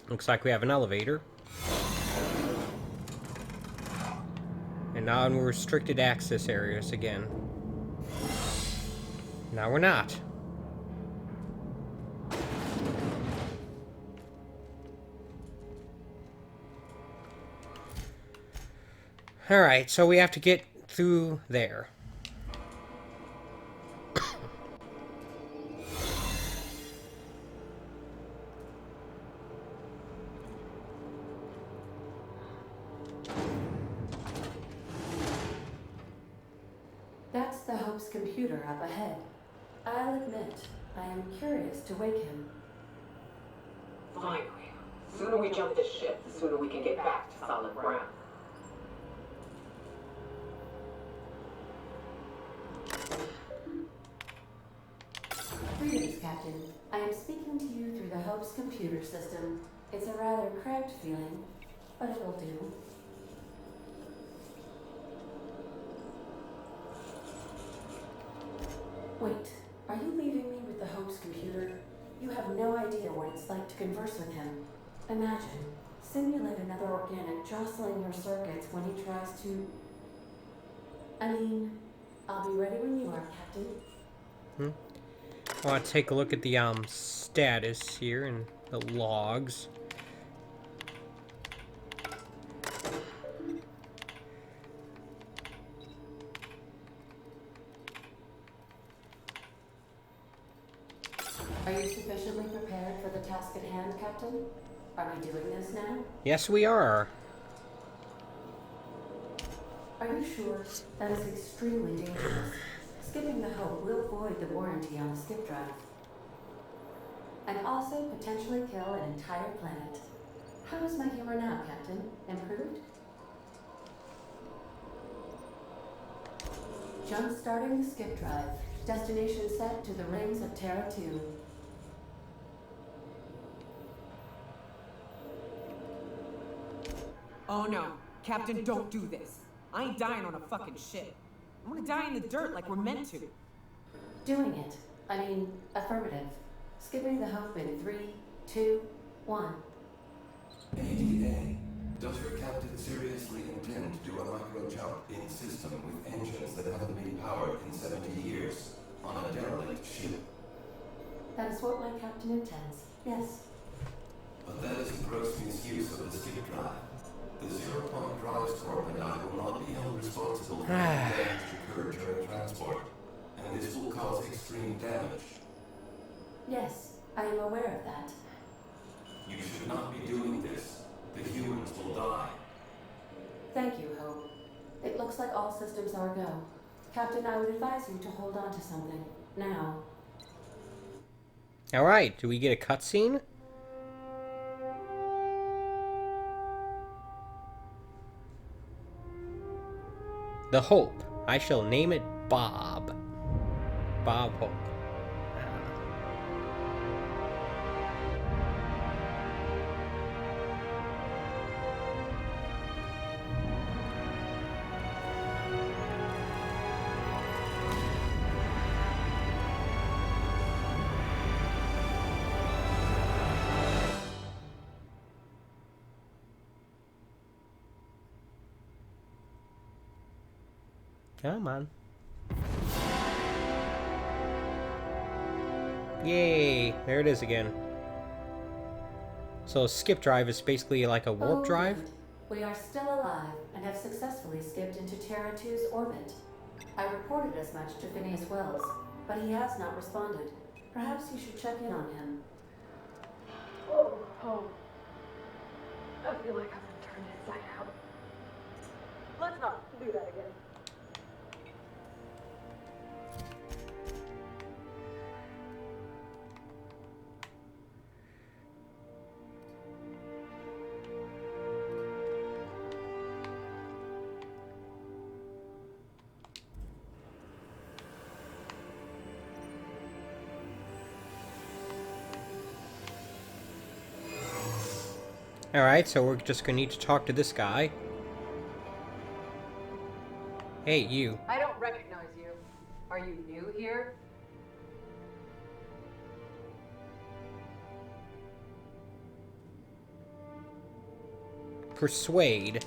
Looks like we have an elevator. And now in restricted access areas again. Now we're not. Alright, so we have to get through there. Hope's computer up ahead. I'll admit, I am curious to wake him. Finally. The sooner we jump the ship, the sooner we can get back to solid ground. Greetings, Captain. I am speaking to you through the Hope's computer system. It's a rather cramped feeling, but it will do. Wait, are you leaving me with the Hope's computer? You have no idea what it's like to converse with him. Imagine, simulate another organic jostling your circuits when he tries to... I mean, I'll be ready when you are, Captain. I want to take a look at the status here and the logs. Are you sufficiently prepared for the task at hand, Captain? Are we doing this now? Yes, we are. Are you sure? That is extremely dangerous. Skipping the Hope will void the warranty on the skip drive. And also potentially kill an entire planet. How is my humor now, Captain? Improved? Jump starting the skip drive. Destination set to the rings of Terra 2. Oh no, Captain, don't do this. I ain't dying on a fucking ship. I wanna die in the dirt like we're meant to. Doing it. I mean, affirmative. Skipping the Hope in 3, 2, 1. ADA, does your captain seriously intend to do a micro jump in system with engines that haven't been powered in 70 years on a derelict ship? That is what my captain intends. Yes. But that is a gross misuse of the skip drive. The zero-point drive corp and I will not be held responsible for any damage occurred during transport, and this will cause extreme damage. Yes, I am aware of that. You should not be doing this. The humans will die. Thank you, Hope. It looks like all systems are go. Captain, I would advise you to hold on to something. Now. Alright, do we get a cutscene? The Hope. I shall name it Bob. Bob Hope. Come on. Yay! There it is again. So skip drive is basically like a warp drive? Good. We are still alive and have successfully skipped into Terra 2's orbit. I reported as much to Phineas Wells, but he has not responded. Perhaps you should check in on him. Oh, I feel like I've been turned inside out. Let's not do that again. Alright, so we're just gonna need to talk to this guy. Hey, you. I don't recognize you. Are you new here? Persuade.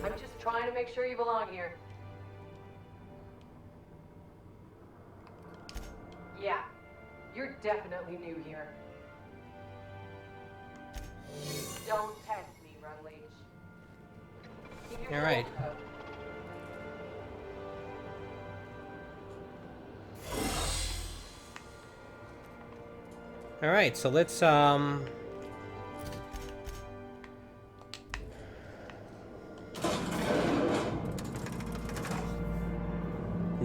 I'm just trying to make sure you belong here. Yeah, you're definitely new here. Don't test me, Rutledge. All right. All right, so let's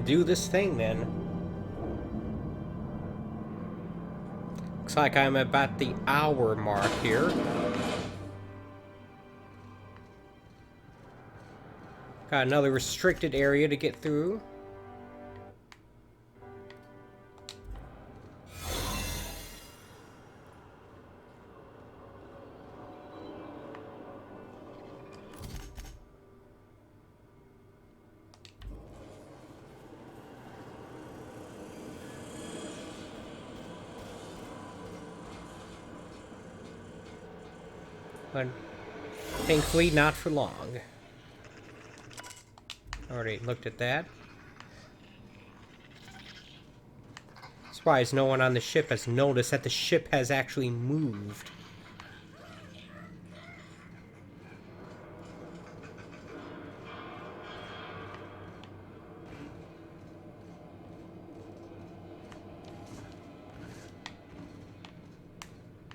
do this thing then. Looks like I'm about the hour mark here. Got another restricted area to get through. But thankfully not for long. Already looked at that. Surprised no one on the ship has noticed that the ship has actually moved.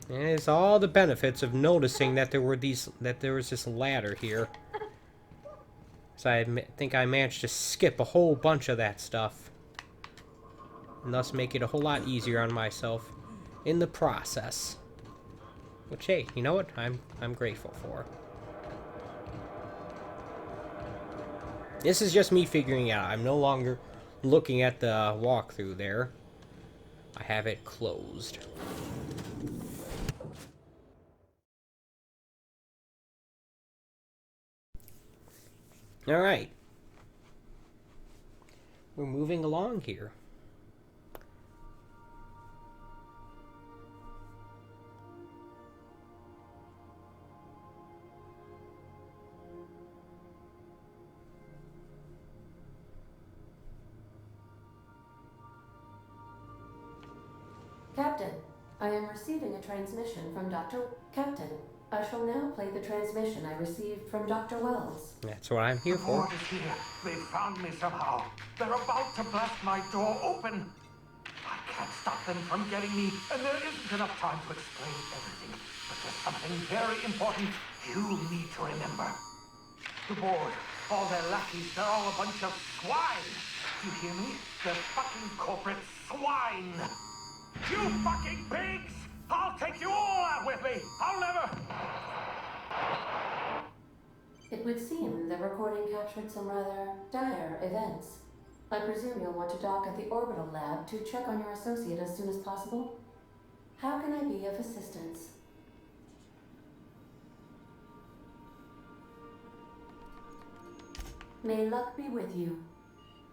And it's all the benefits of noticing that there was this ladder here. So I think I managed to skip a whole bunch of that stuff. And thus make it a whole lot easier on myself in the process. Which, hey, you know what? I'm grateful for. This is just me figuring it out. I'm no longer looking at the walkthrough there. I have it closed. Alright. We're moving along here. Captain, I am receiving a transmission from Dr. Captain, I shall now play the transmission I received from Dr. Wells. That's what I'm here The for. board is here. They found me somehow. They're about to blast my door open. I can't stop them from getting me, and there isn't enough time to explain everything. But there's something very important you need to remember. The board, all their lackeys, they're all a bunch of swine. Do you hear me? They're fucking corporate swine. You fucking pigs! I'll take you all out with me! I'll never... It would seem the recording captured some rather dire events. I presume you'll want to dock at the orbital lab to check on your associate as soon as possible. How can I be of assistance? May luck be with you.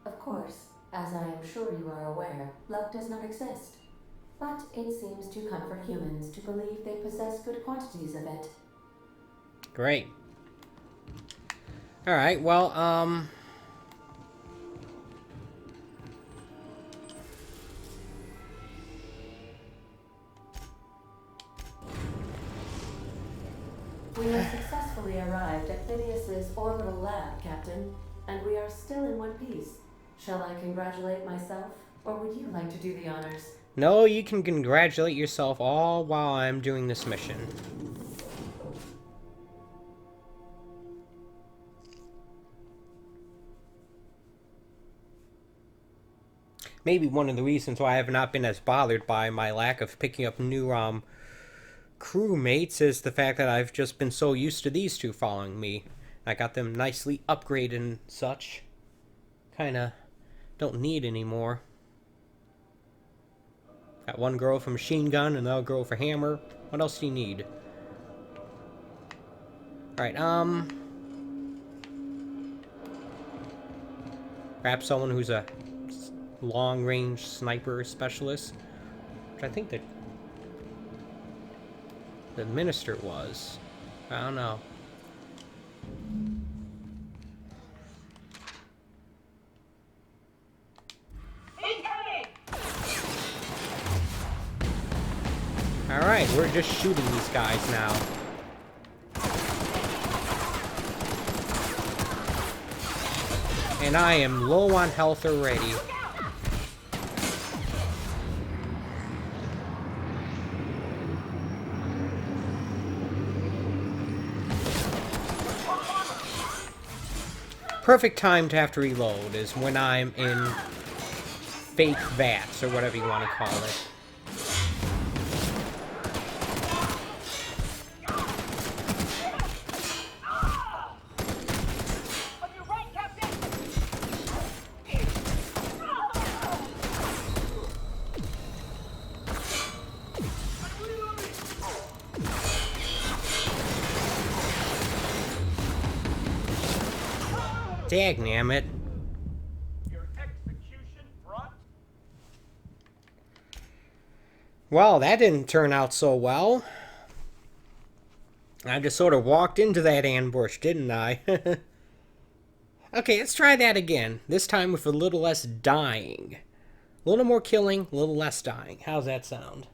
Of course, as I am sure you are aware, luck does not exist. But it seems to comfort humans to believe they possess good quantities of it. Great. Alright, well, We have successfully arrived at Phineas's orbital lab, Captain, and we are still in one piece. Shall I congratulate myself, or would you like to do the honors? no, you can congratulate yourself all while I'm doing this mission. Maybe one of the reasons why I have not been as bothered by my lack of picking up new crewmates is the fact that I've just been so used to these two following me. I got them nicely upgraded and such. Kinda don't need anymore. Got one girl for machine gun, another girl for hammer. What else do you need? Alright, perhaps someone who's a long-range sniper specialist. Which I think that the minister was. I don't know. Alright, we're just shooting these guys now. And I am low on health already. perfect time to have to reload is when I'm in fake vats, or whatever you want to call it. Dagnammit. Well, that didn't turn out so well. I just sort of walked into that ambush, didn't I? Okay, let's try that again. This time with a little less dying. A little more killing, a little less dying. How's that sound?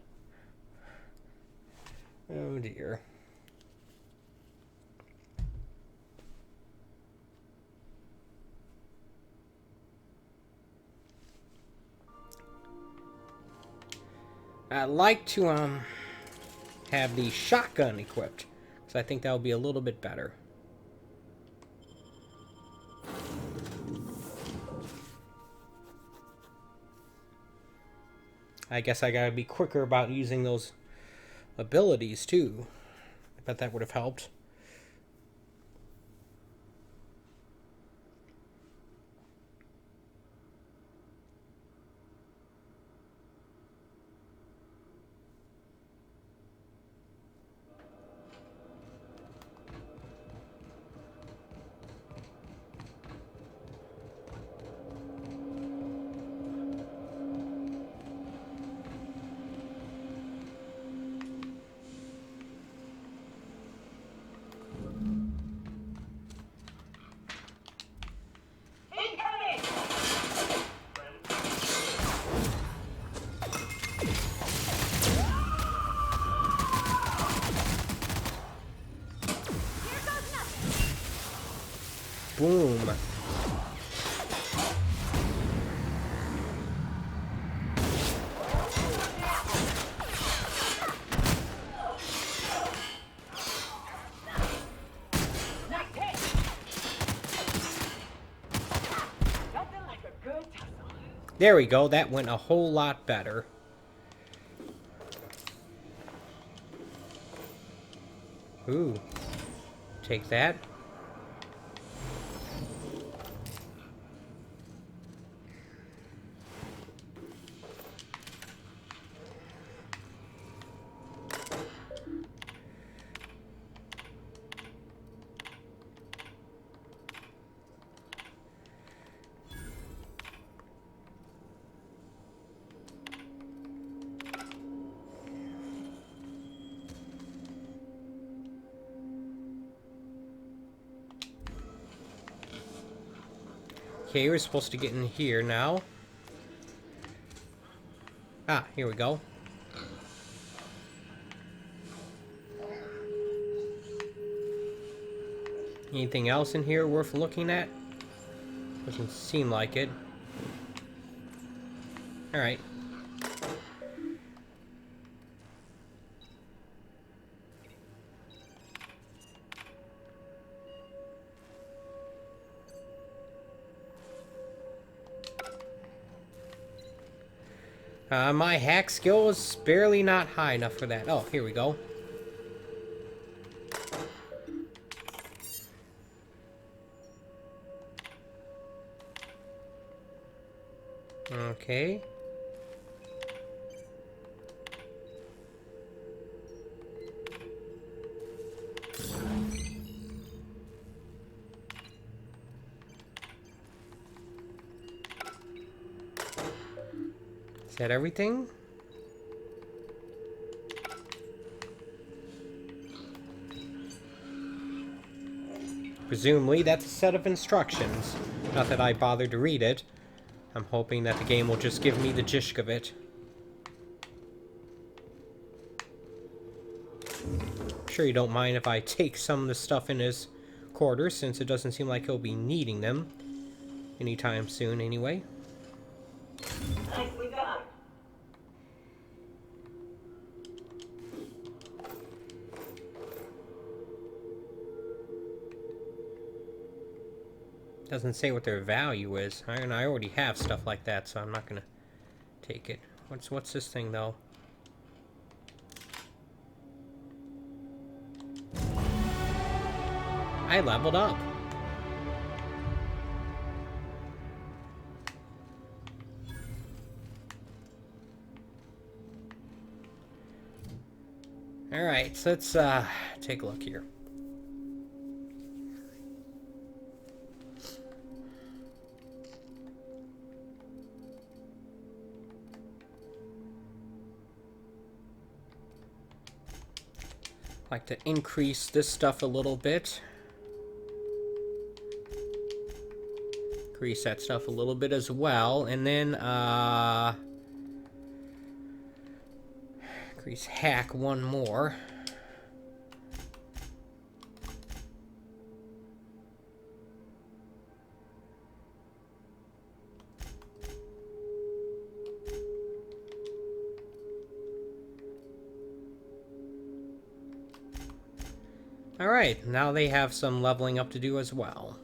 Oh dear. I'd like to have the shotgun equipped, because I think that would be a little bit better. I guess I gotta be quicker about using those abilities too. I bet that would have helped. Boom. There we go. That went a whole lot better. Ooh. Take that. Okay, we're supposed to get in here now. Ah, here we go. Anything else in here worth looking at? Doesn't seem like it. Alright. My hack skill is barely not high enough for that. Oh, here we go. Okay. Is that everything? Presumably that's a set of instructions. Not that I bothered to read it. I'm hoping that the game will just give me the gist of it. I'm sure you don't mind if I take some of the stuff in his quarters, since it doesn't seem like he'll be needing them anytime soon anyway. Nicely done. Doesn't say what their value is. I already have stuff like that, so I'm not gonna take it. What's this thing though? I leveled up. Alright, so let's take a look here. Like to increase this stuff a little bit. Increase that stuff a little bit as well, and then increase hack one more. Alright, now they have some leveling up to do as well.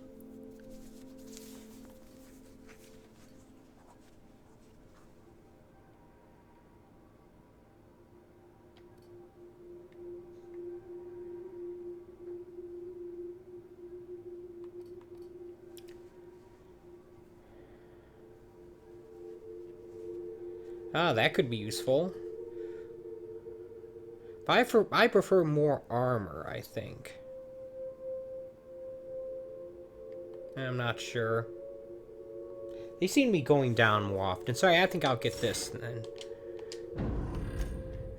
Ah, that could be useful. But I prefer more armor, I think. I'm not sure. They seem to be going down more often. So I think I'll get this then.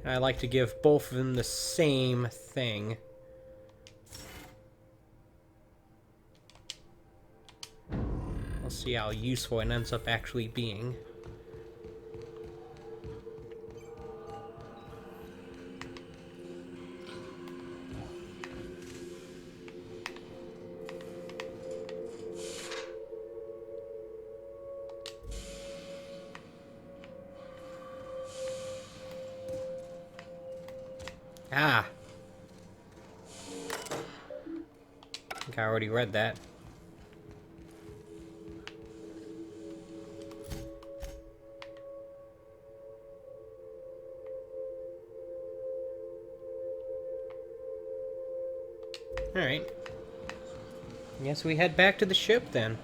I like to give both of them the same thing. We'll see how useful it ends up actually being. Ah! I think I already read that. Alright. Guess we head back to the ship then.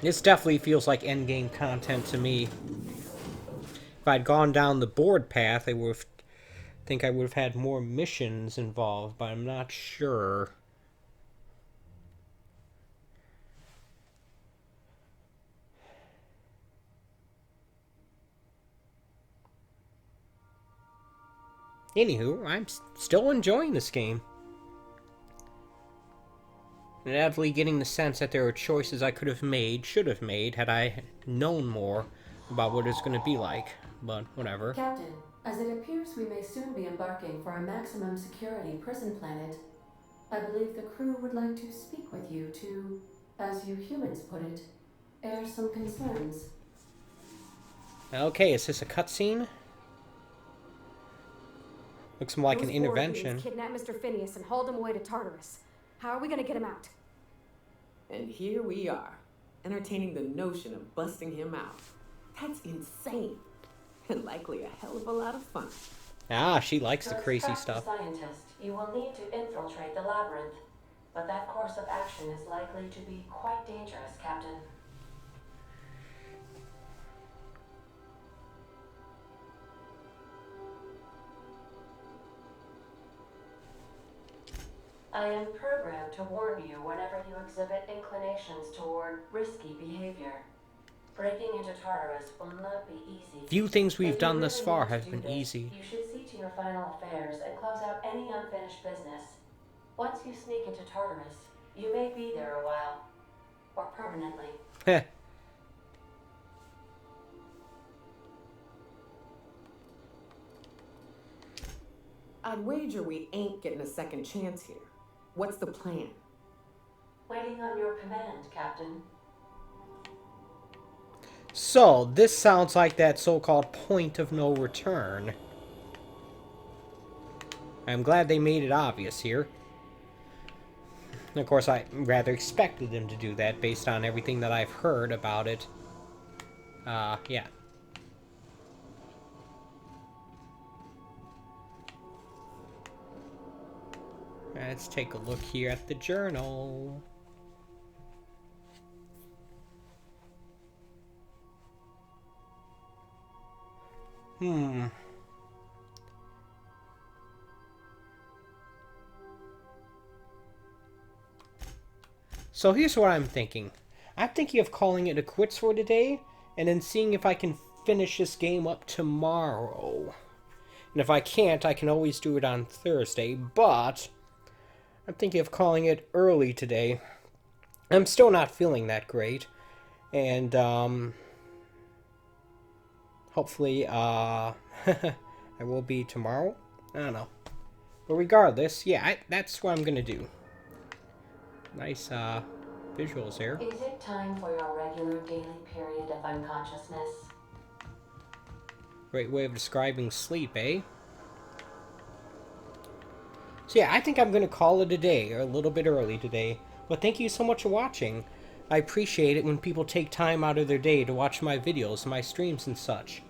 This definitely feels like endgame content to me. If I'd gone down the board path, I would think I would have had more missions involved, but I'm not sure. Anywho, I'm still enjoying this game. And inevitably getting the sense that there are choices I could have made, should have made, had I known more about what it's going to be like. But whatever. Captain, as it appears we may soon be embarking for a maximum security prison planet, I believe the crew would like to speak with you to, as you humans put it, air some concerns. Okay, is this a cutscene? Looks more like an intervention. Kidnapped Mr. Phineas and hauled him away to Tartarus. How are we gonna get him out? And here we are, entertaining the notion of busting him out. That's insane. And likely a hell of a lot of fun. Ah, she likes the To crazy extract stuff. the scientist, you will need to infiltrate the labyrinth. But that course of action is likely to be quite dangerous, Captain. I am programmed to warn you whenever you exhibit inclinations toward risky behavior. Breaking into Tartarus will not be easy. Few things we've If you done thus really far need to have do been this, easy. You should see to your final affairs and close out any unfinished business. Once you sneak into Tartarus, you may be there a while. Or permanently. Heh. I'd wager we ain't getting a second chance here. What's the plan? Waiting on your command, Captain. So, this sounds like that so-called point of no return. I'm glad they made it obvious here. And of course, I rather expected them to do that based on everything that I've heard about it. Yeah. Let's take a look here at the journal. So here's what I'm thinking. I'm thinking of calling it a quits for today, and then seeing if I can finish this game up tomorrow. And if I can't, I can always do it on Thursday, but I'm thinking of calling it early today. I'm still not feeling that great, and hopefully I will be tomorrow. I don't know. But regardless, yeah, that's what I'm gonna do. Nice visuals here. Is it time for your regular daily period of unconsciousness? Great way of describing sleep, eh? So yeah, I think I'm going to call it a day, or a little bit early today. But thank you so much for watching. I appreciate it when people take time out of their day to watch my videos, my streams and such.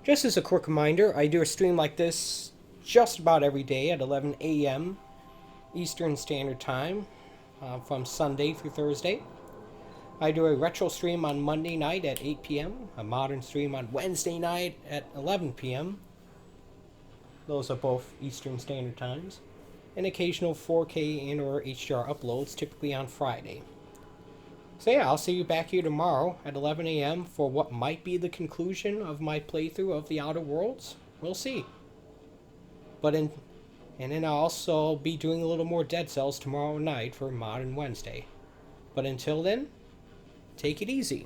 Just as a quick reminder, I do a stream like this just about every day at 11 a.m. Eastern Standard Time, from Sunday through Thursday. I do a retro stream on Monday night at 8 p.m., a modern stream on Wednesday night at 11 p.m. Those are both Eastern Standard Times. And occasional 4K and or HDR uploads, typically on Friday. So yeah, I'll see you back here tomorrow at 11 a.m. for what might be the conclusion of my playthrough of The Outer Worlds. We'll see. And then I'll also be doing a little more Dead Cells tomorrow night for Modern Wednesday. But until then, take it easy.